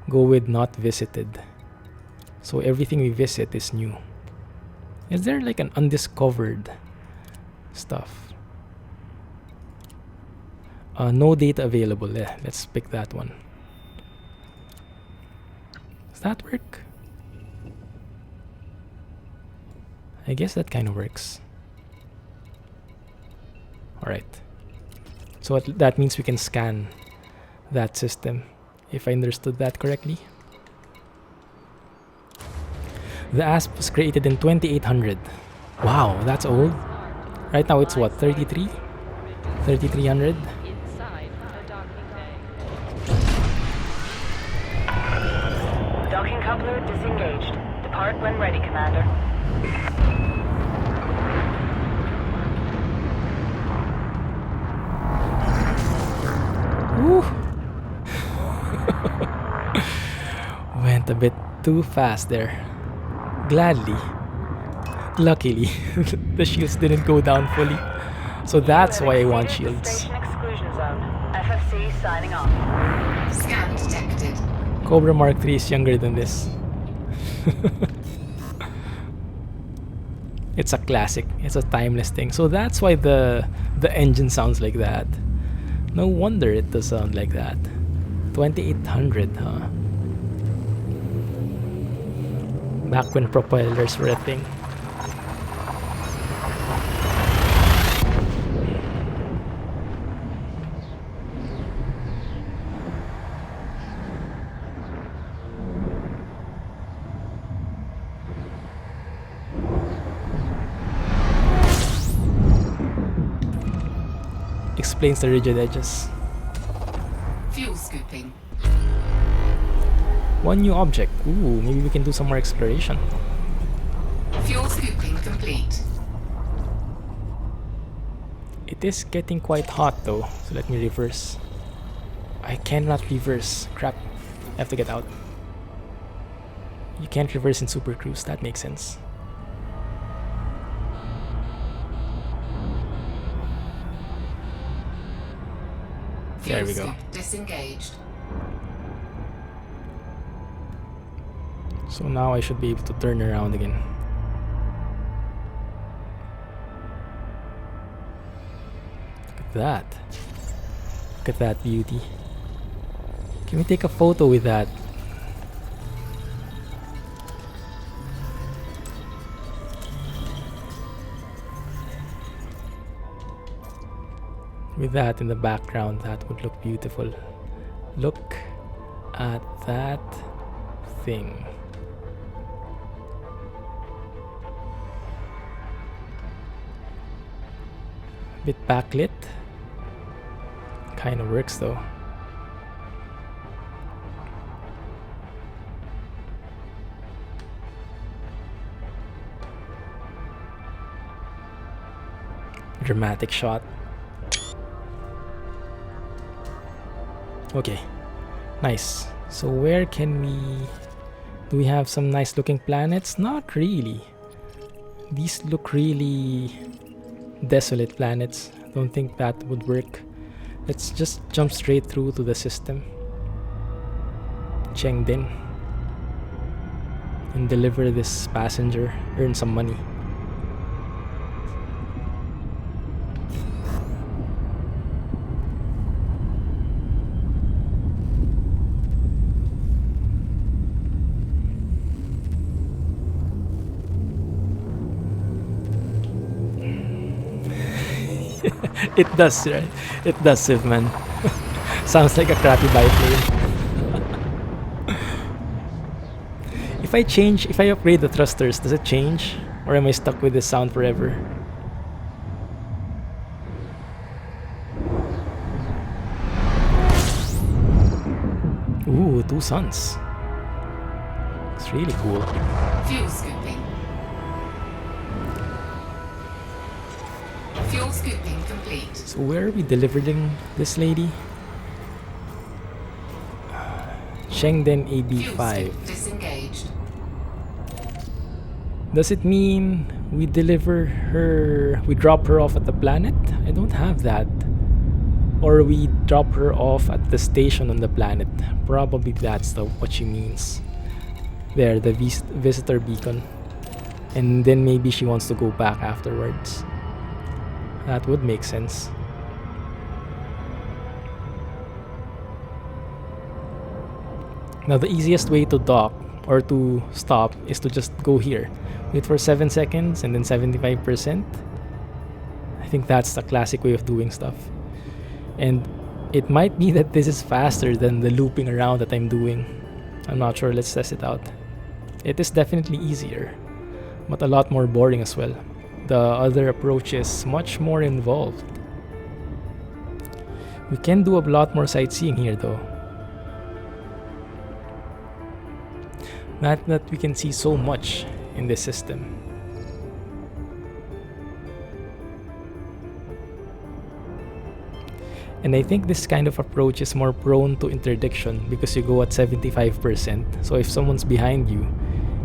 go with not visited. So everything we visit is new. Is there like an undiscovered stuff? No data available. Yeah, let's pick that one. Does that work? I guess that kind of works. Alright. So that means we can scan that system, if I understood that correctly. The ASP was created in 2800. Wow, that's old. Right now it's what, 33? 3300? Inside the docking bay. Docking coupler disengaged. Depart when ready, Commander. Woo. Went a bit too fast there. Gladly. Luckily, the shields didn't go down fully. So that's why I want shields. Station exclusion zone. FFC signing off. Scan detected. Cobra Mark III is younger than this. It's a classic. It's a timeless thing. So that's why the engine sounds like that. No wonder it does sound like that. 2800, huh? Back when propellers were a thing. Explains the rigid edges. Fuel scooping. One new object. Ooh, maybe we can do some more exploration. Fuel scooping complete. It is getting quite hot though, so let me reverse. I cannot reverse. Crap. I have to get out. You can't reverse in Super Cruise, that makes sense. There we go. Fuel scoop disengaged. So now I should be able to turn around again. Look at that. Look at that beauty. Can we take a photo with that? With that in the background, that would look beautiful. Look at that thing. Bit backlit. Kind of works though. Dramatic shot. Okay, nice. So where can we... Do we have some nice looking planets? Not really. These look really desolate planets. Don't think that would work. Let's just jump straight through to the system. Chengdin. And deliver this passenger. Earn some money. It does, right? It does, Civ, man. Sounds like a crappy biplane. If I upgrade the thrusters, does it change? Or am I stuck with this sound forever? Ooh, 2 suns. It's really cool. Fuel scooping. Fuel scooping complete. So where are we delivering this lady? Chengden Fuel AB5. scoop disengaged. Does it mean we deliver her, we drop her off at the planet? I don't have that. or we drop her off at the station on the planet. Probably that's what she means. There, the visitor beacon. And then maybe she wants to go back afterwards. That would make sense. Now the easiest way to dock or to stop is to just go here. Wait for 7 seconds and then 75%. I think that's the classic way of doing stuff. And it might be that this is faster than the looping around that I'm doing. I'm not sure, let's test it out. It is definitely easier, but a lot more boring as well. The other approach is much more involved. We can do a lot more sightseeing here though. Not that we can see so much in this system. And I think this kind of approach is more prone to interdiction because you go at 75%. So if someone's behind you,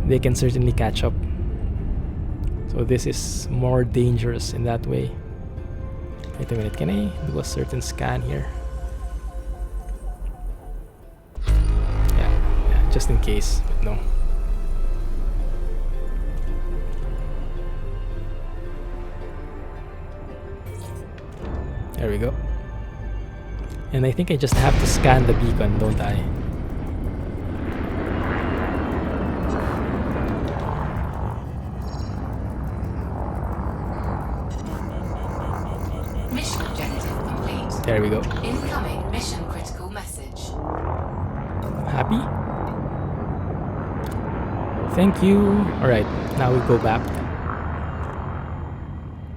they can certainly catch up. So this is more dangerous in that way. Wait a minute, can I do a certain scan here? Yeah, just in case, but no. There we go. And I think I just have to scan the beacon, don't I? Mission objective complete. There we go. Incoming mission critical message. Happy? Thank you. Alright, now we go back.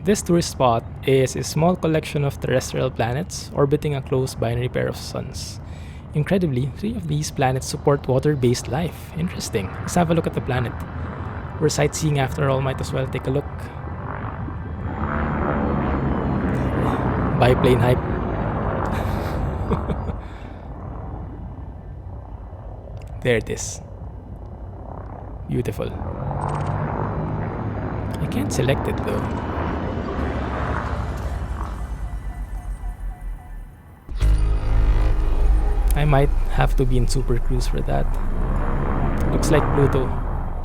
This tourist spot is a small collection of terrestrial planets orbiting a close binary pair of suns. Incredibly, 3 of these planets support water-based life. Interesting. Let's have a look at the planet. We're sightseeing after all, might as well take a look. Biplane hype. There it is. Beautiful. I can't select it though. I might have to be in Super Cruise for that. Looks like Pluto.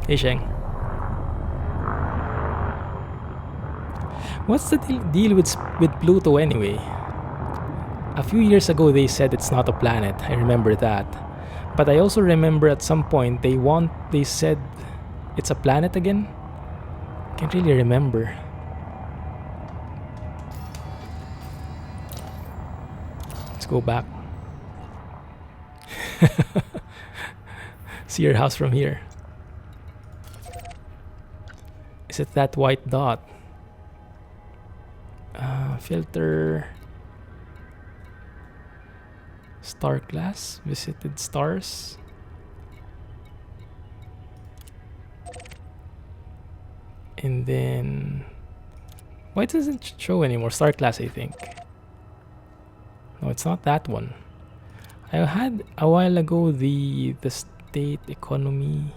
Hey Sheng. What's the deal with Pluto anyway? A few years ago they said it's not a planet. I remember that. But I also remember at some point they said it's a planet again. Can't really remember. Let's go back. See your house from here. Is it that white dot? Filter. Star class. Visited stars. And then why doesn't it show anymore? Star class, I think. No, it's not that one. I had a while ago the state economy.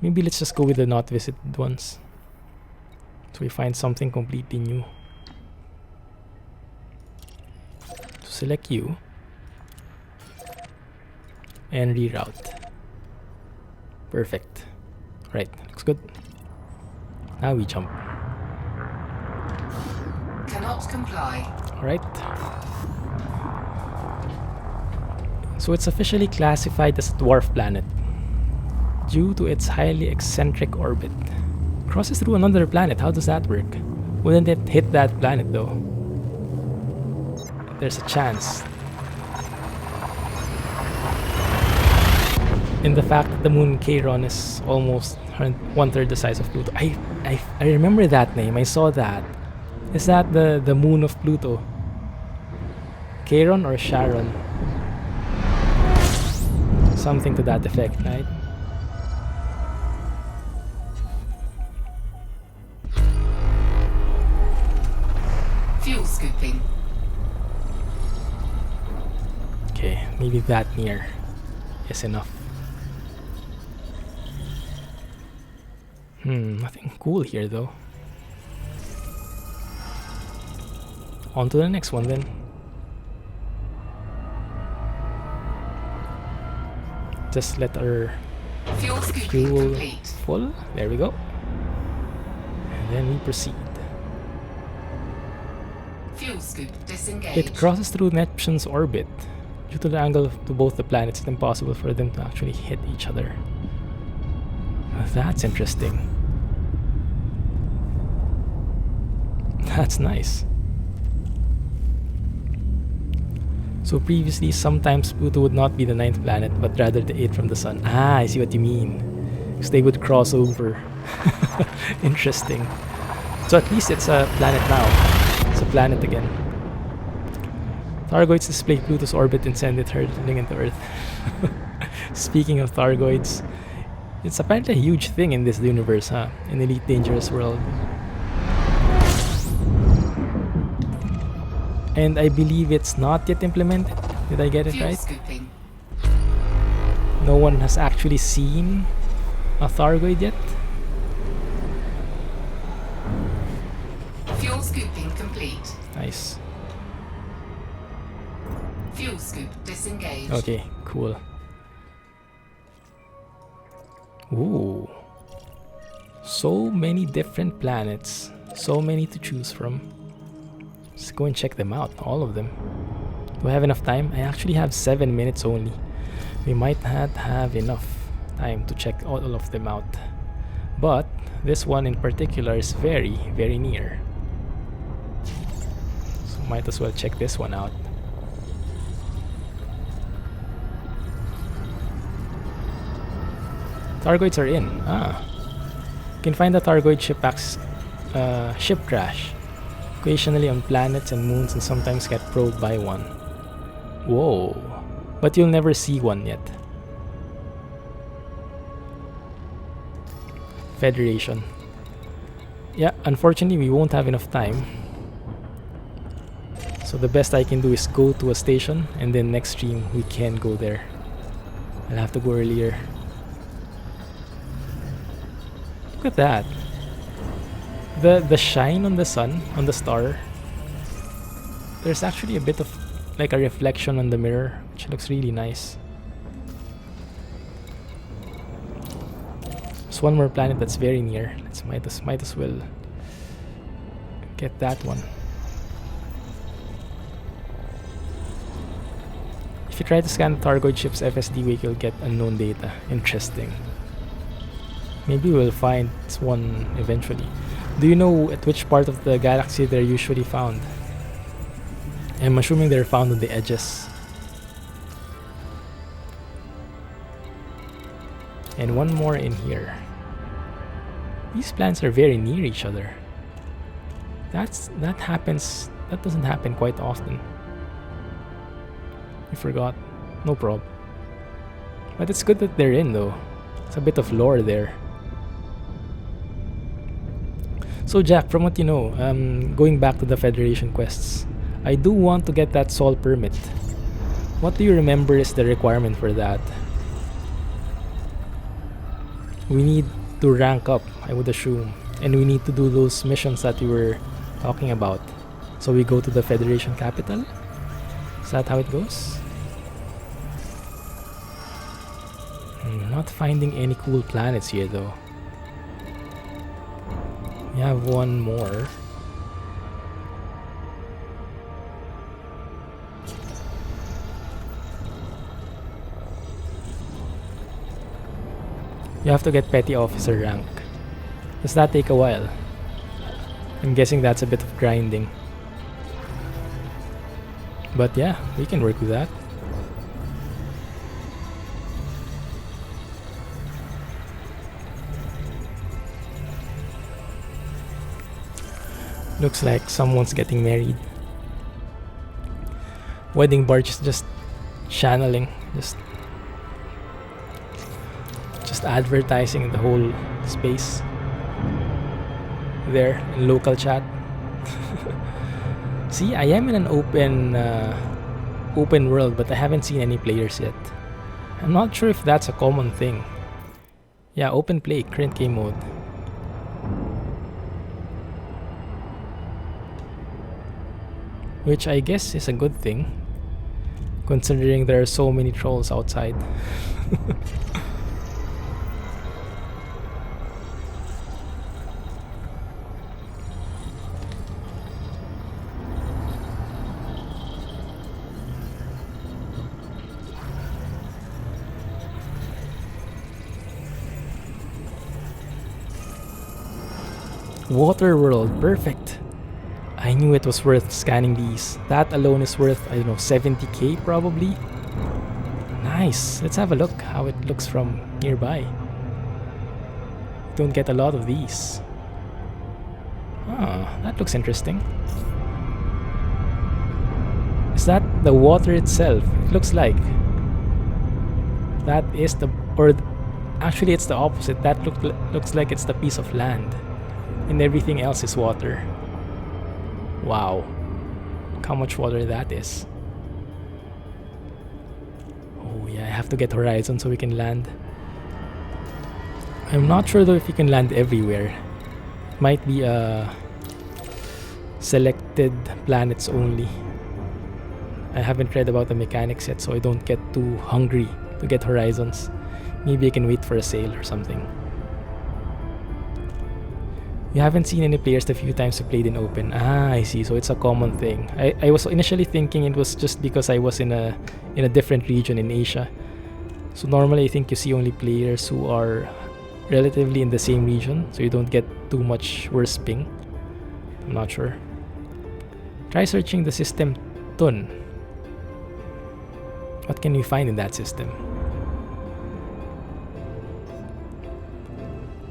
Maybe let's just go with the not visited ones. So we find something completely new. So select you and reroute. Perfect. Right, looks good. Now we jump. Cannot comply. Alright. So it's officially classified as a dwarf planet due to its highly eccentric orbit. Crosses through another planet, how does that work? Wouldn't it hit that planet though? There's a chance. In the fact that the moon Chiron is almost 1/3 the size of Pluto. I remember that name, I saw that. Is that the moon of Pluto? Chiron or Sharon? Something to that effect, right? Fuel scooping. Okay, maybe that near is enough. Nothing cool here though. On to the next one then. Just let our Fuel scooping fuel complete. full. There we go. And then we proceed. Fuel scoop disengaged. It crosses through Neptune's orbit. Due to the angle to both the planets, it's impossible for them to actually hit each other. That's interesting. That's nice. So previously, sometimes Pluto would not be the 9th planet, but rather the 8th from the Sun. Ah, I see what you mean. Because they would cross over. Interesting. So at least it's a planet now. It's a planet again. Thargoids display Pluto's orbit and send it hurtling into Earth. Speaking of Thargoids, it's apparently a huge thing in this universe, huh? An elite dangerous world. And I believe it's not yet implemented. Did I get it Fuel right? scooping. No one has actually seen a Thargoid yet? Fuel scooping complete. Nice. Fuel scoop disengaged. Okay, cool. Ooh. So many different planets. So many to choose from. Let's go and check them out, all of them. Do I have enough time? I actually have 7 minutes only. We might not have enough time to check all of them out. But this one in particular is very, very near. So might as well check this one out. Thargoids are in. Ah. You can find the Thargoid ship crash. Occasionally on planets and moons, and sometimes get probed by one. Whoa. But you'll never see one yet. Federation. Yeah, unfortunately we won't have enough time. So the best I can do is go to a station, and then next stream we can go there. I'll have to go earlier. Look at that. The shine on the sun, on the star. There's actually a bit of like a reflection on the mirror, which looks really nice. There's one more planet that's very near. Let's might as well get that one. If you try to scan the Thargoid ship's FSD wake, you'll get unknown data. Interesting. Maybe we'll find one eventually. Do you know at which part of the galaxy they're usually found? I'm assuming they're found on the edges. And one more in here. These planets are very near each other. That doesn't happen quite often. I forgot. No prob. But it's good that they're in though. It's a bit of lore there. So Jack, from what you know, going back to the Federation quests, I do want to get that Sol permit. What do you remember is the requirement for that? We need to rank up, I would assume, and we need to do those missions that we were talking about. So we go to the Federation capital? Is that how it goes? Not finding any cool planets here though. We have one more. You have to get petty officer rank. Does that take a while? I'm guessing that's a bit of grinding. But yeah, we can work with that. Looks like someone's getting married. Wedding barge is just channeling, just advertising the whole space there in local chat. See, I am in an open world, but I haven't seen any players yet. I'm not sure if that's a common thing. Yeah, open play, current game mode. which I guess is a good thing, considering there are so many trolls outside. Water world, perfect. I knew it was worth scanning these. That alone is worth, I don't know, 70k probably. Nice. Let's have a look how it looks from nearby. Don't get a lot of these. Ah, that looks interesting. Is that the water itself? It looks like that is the, or actually it's the opposite. That looks like it's the piece of land, and everything else is water. Wow, look how much water that is. Oh yeah, I have to get horizon so we can land. I'm not sure though if you can land everywhere. It might be selected planets only. I haven't read about the mechanics yet, so I don't get too hungry to get horizons. Maybe I can wait for a sale or something. You haven't seen any players the few times you played in open. Ah, I see. So it's a common thing. I was initially thinking it was just because I was in a different region in Asia. So normally I think you see only players who are relatively in the same region, so you don't get too much worse ping. I'm not sure. Try searching the system Tun. What can we find in that system?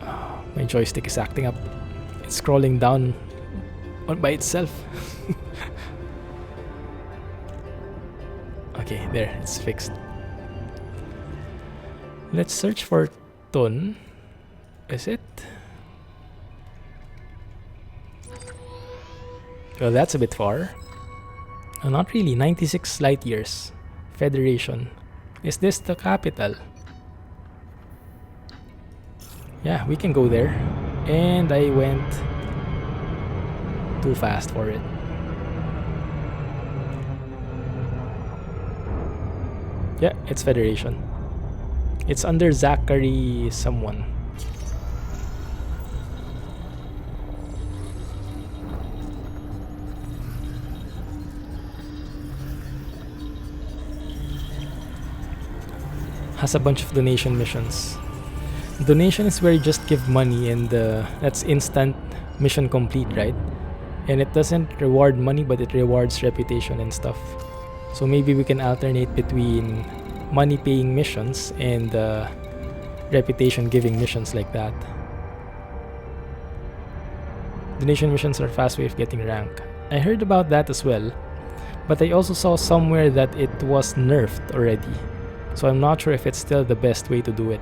Oh, my joystick is acting up. It's scrolling down all by itself. Okay, there, it's fixed. Let's search for Tun. Is it? Well, that's a bit far. Not really, 96 light years. Federation. Is this the capital? Yeah, we can go there. And I went too fast for it. Yeah, it's Federation. It's under Zachary someone. Has a bunch of donation missions. Donation is where you just give money and that's instant mission complete, right? And it doesn't reward money, but it rewards reputation and stuff. So maybe we can alternate between money paying missions and reputation giving missions like that. Donation missions are a fast way of getting rank. I heard about that as well, but I also saw somewhere that it was nerfed already. So I'm not sure if it's still the best way to do it.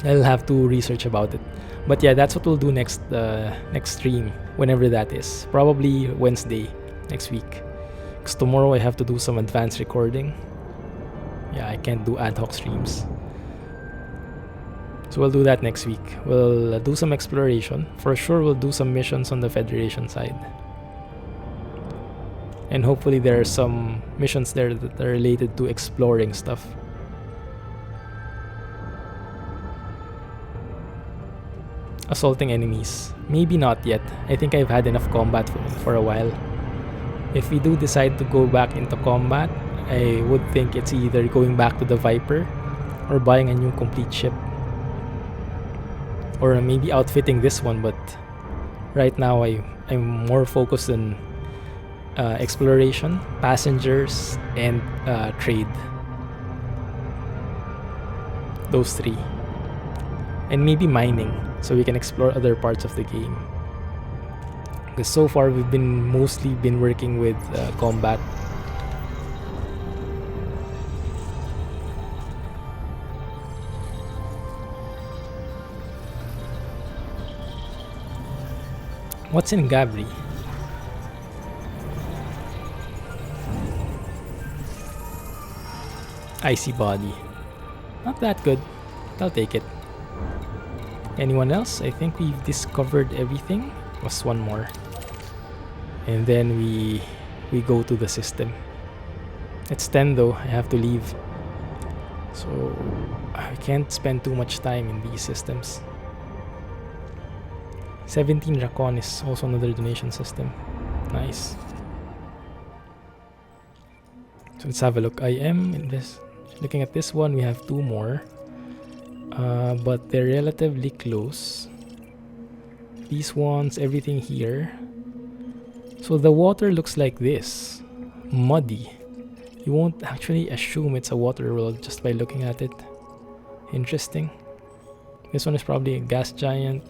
I'll have to research about it. But yeah, that's what we'll do next stream, whenever that is. Probably Wednesday next week. Because tomorrow I have to do some advanced recording. Yeah, I can't do ad hoc streams. So we'll do that next week. We'll do some exploration. For sure we'll do some missions on the Federation side. And hopefully there are some missions there that are related to exploring stuff. Assaulting enemies. Maybe not yet. I think I've had enough combat for a while. If we do decide to go back into combat, I would think it's either going back to the Viper or buying a new complete ship. Or maybe outfitting this one, but right now I'm more focused on exploration, passengers, and trade. Those three. And maybe mining, so we can explore other parts of the game. Because so far we've mostly been working with combat. What's in Gabri? Icy body. Not that good. I'll take it. Anyone else? I think we've discovered everything. Was one more. and then we go to the system. It's 10 though. I have to leave, so I can't spend too much time in these systems. 17 Racon is also another donation system. Nice. So let's have a look. I am in this. Looking at this one, we have 2 more, but they're relatively close. These ones, everything here. So the water looks like this, muddy. You won't actually assume it's a water world just by looking at it. Interesting. This one is probably a gas giant.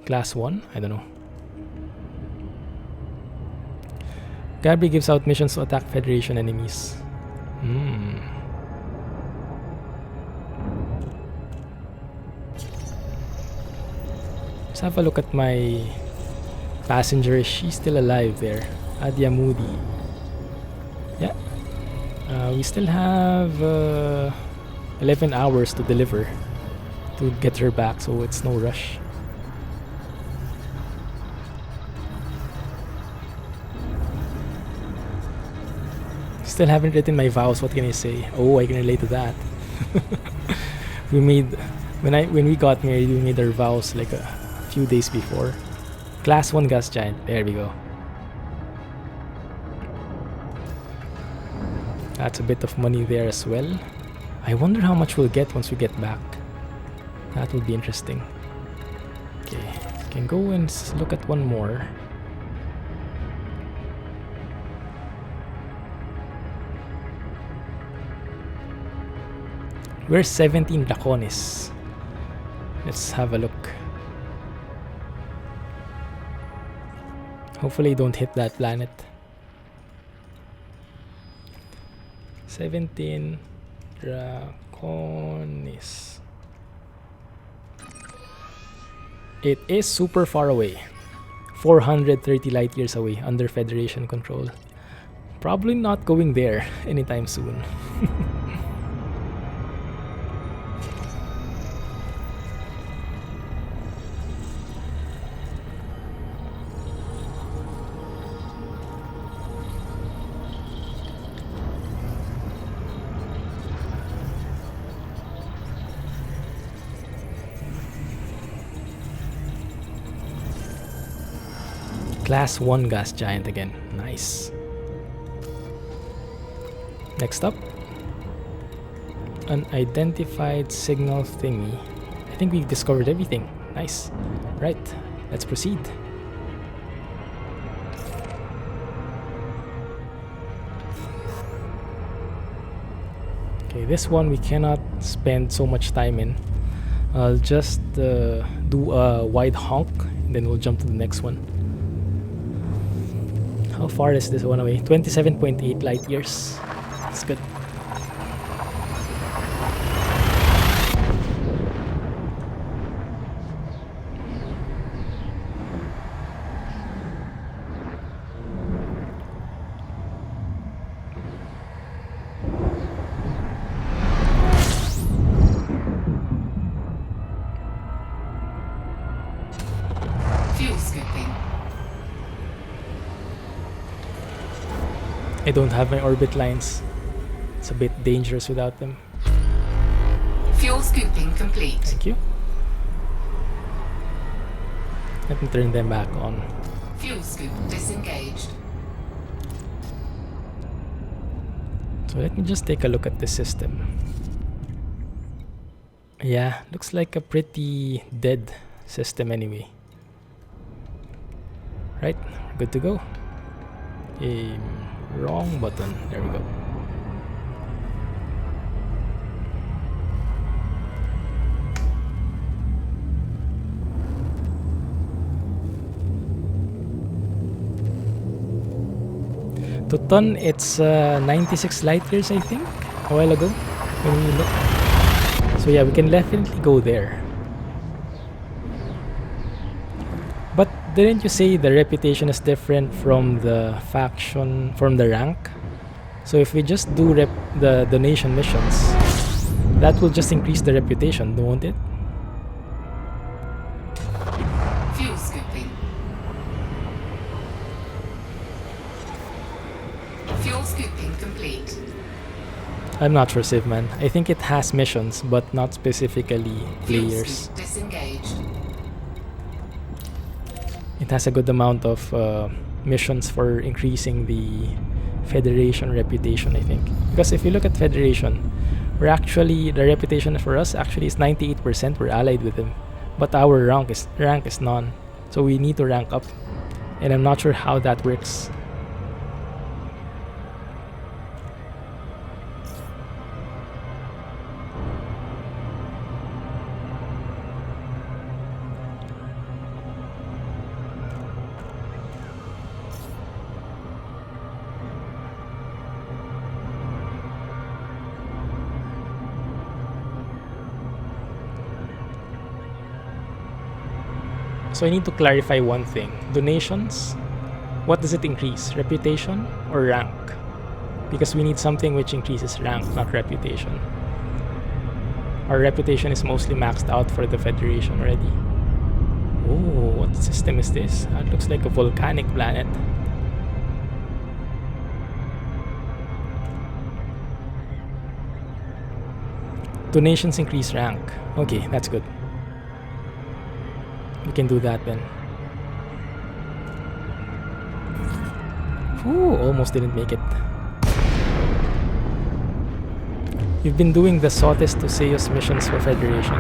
Class 1? I don't know. Gabri gives out missions to attack Federation enemies. Let's have a look at my passenger. Is she still alive there? Adia Moody. Yeah. We still have 11 hours to deliver to get her back, so it's no rush. Still haven't written my vows. What can I say? Oh, I can relate to that. We made when we got married, we made our vows like a few days before. Class 1 gas giant. There we go. That's a bit of money there as well. I wonder how much we'll get once we get back. That will be interesting. Okay, can go and look at one more. Where's 17 Draconis? Let's have a look. Hopefully don't hit that planet. 17 Draconis. It is super far away. 430 light years away, under Federation control. Probably not going there anytime soon. Class 1 gas giant again. Nice. Next up, unidentified signal thingy. I think we've discovered everything. Nice. Right, let's proceed. Okay, this one we cannot spend so much time in. I'll just do a wide honk, and then we'll jump to the next one. How far is this one away? 27.8 light years. That's good. Fuel scooping. I don't have my orbit lines. It's a bit dangerous without them. Fuel scooping complete. Thank you. Let me turn them back on. Fuel scoop disengaged. So let me just take a look at the system. Yeah, looks like a pretty dead system anyway. Right, good to go. Wrong button. There we go. To Ton, it's 96 light years, I think, a while ago when we looked. So yeah, we can definitely go there. But didn't you say the reputation is different from the faction, from the rank? So if we just do the donation missions, that will just increase the reputation, won't it? Fuel scooping. Fuel scooping complete. I'm not sure, Civ, man. I think it has missions, but not specifically Fuel players. scoop disengaged. It has a good amount of missions for increasing the Federation reputation, I think. Because if you look at Federation, we're actually, the reputation for us actually is 98%. We're allied with them, but our rank is none. So we need to rank up, and I'm not sure how that works. So I need to clarify one thing. Donations, what does it increase? Reputation or rank? Because we need something which increases rank, not reputation. Our reputation is mostly maxed out for the Federation already. Oh, what system is this? It looks like a volcanic planet. Donations increase rank. Okay, that's good. We can do that then. Ooh, almost didn't make it. You've been doing the Sotis to Seus missions for Federation.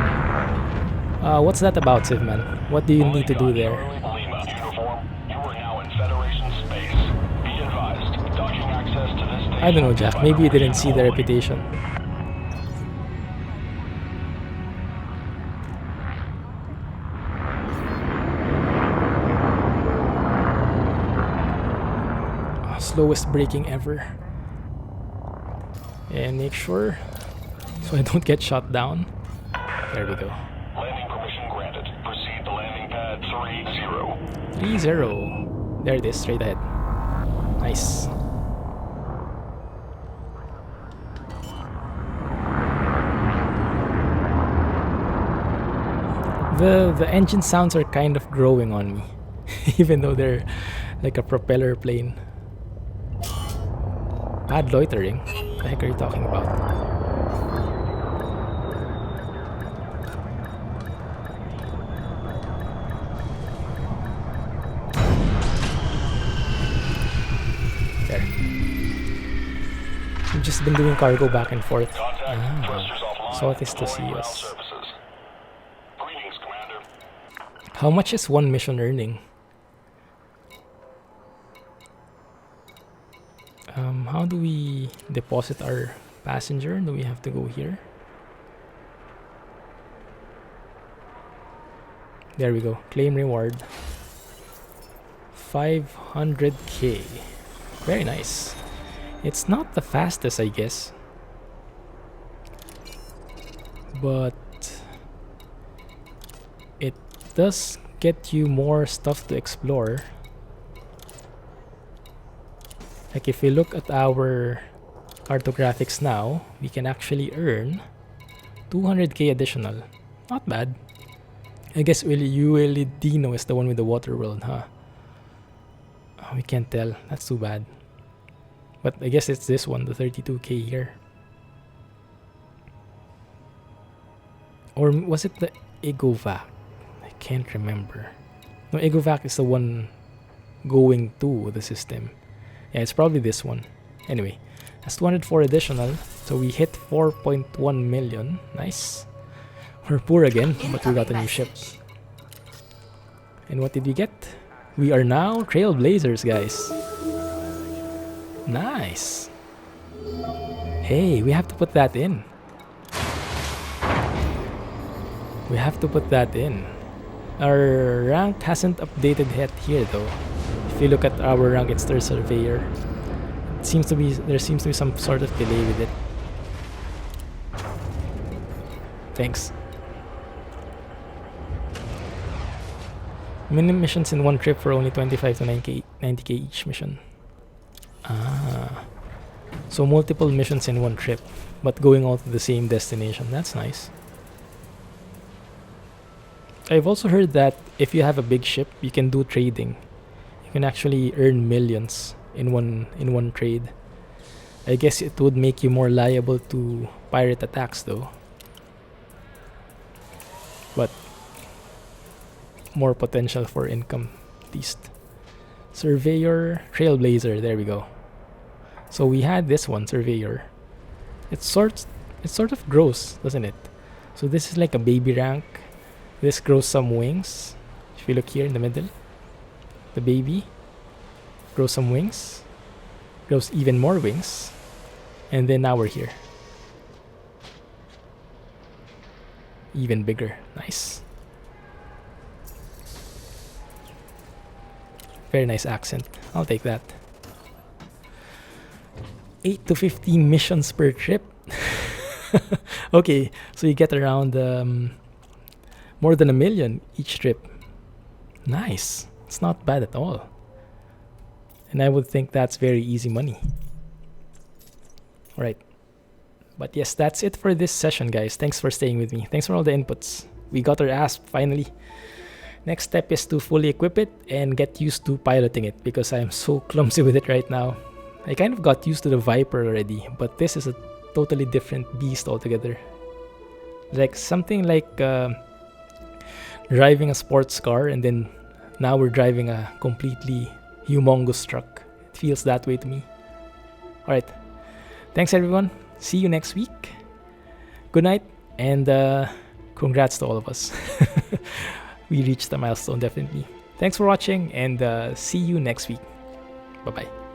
What's that about, Civman? What do you need to do there? Lima uniform. You are now in Federation space. Be advised, docking access to this station. I don't know, Jack. Maybe you didn't see the reputation. Slowest braking ever. And make sure so I don't get shot down. There we go. Landing permission granted. Proceed to landing pad 30. 3-0. There it is, straight ahead. Nice. The engine sounds are kind of growing on me. Even though they're like a propeller plane. Bad loitering. What the heck are you talking about? There. We've just been doing cargo back and forth. Sotis to Seus. Greetings, Commander. How much is one mission earning? How do we deposit our passenger? Do we have to go here? There we go. Claim reward. 500k. Very nice. It's not the fastest, I guess. But it does get you more stuff to explore. Like if we look at our cartographics now, we can actually earn 200k additional. Not bad. I guess Uelidino is the one with the water world, huh? Oh, we can't tell. That's too bad. But I guess it's this one, the 32k here. Or was it the Egovac? I can't remember. No, Egovac is the one going to the system. Yeah, it's probably this one. Anyway, that's 204 additional. So we hit 4.1 million. Nice. We're poor again, but we got a new ship. And what did we get? We are now trailblazers, guys. Nice. Hey, we have to put that in. We have to put that in. Our rank hasn't updated yet here though. If you look at our rank, it's third surveyor. There seems to be some sort of delay with it. Thanks. Minimum missions in one trip for only 25 to 90k each mission. Ah. So multiple missions in one trip, but going all to the same destination. That's nice. I've also heard that if you have a big ship, you can do trading. You can actually earn millions in one trade. I guess it would make you more liable to pirate attacks though. But more potential for income, at least. Surveyor, Trailblazer, there we go. So we had this one, Surveyor. It sort of grows, doesn't it? So this is like a baby rank. This grows some wings. If you look here in the middle, the baby grows some wings, grows even more wings, and then now we're here. Even bigger. Nice. Very nice accent. I'll take that. 8 to 15 missions per trip. Okay, so you get around more than 1 million each trip. Nice. It's not bad at all. And I would think that's very easy money. Alright. But yes, that's it for this session, guys. Thanks for staying with me. Thanks for all the inputs. We got our ASP finally. Next step is to fully equip it and get used to piloting it because I'm so clumsy with it right now. I kind of got used to the Viper already, but this is a totally different beast altogether. Like something like driving a sports car and then now we're driving a completely humongous truck. It feels that way to me. Alright. Thanks everyone. See you next week. Good night and congrats to all of us. We reached the milestone definitely. Thanks for watching and see you next week. Bye-bye.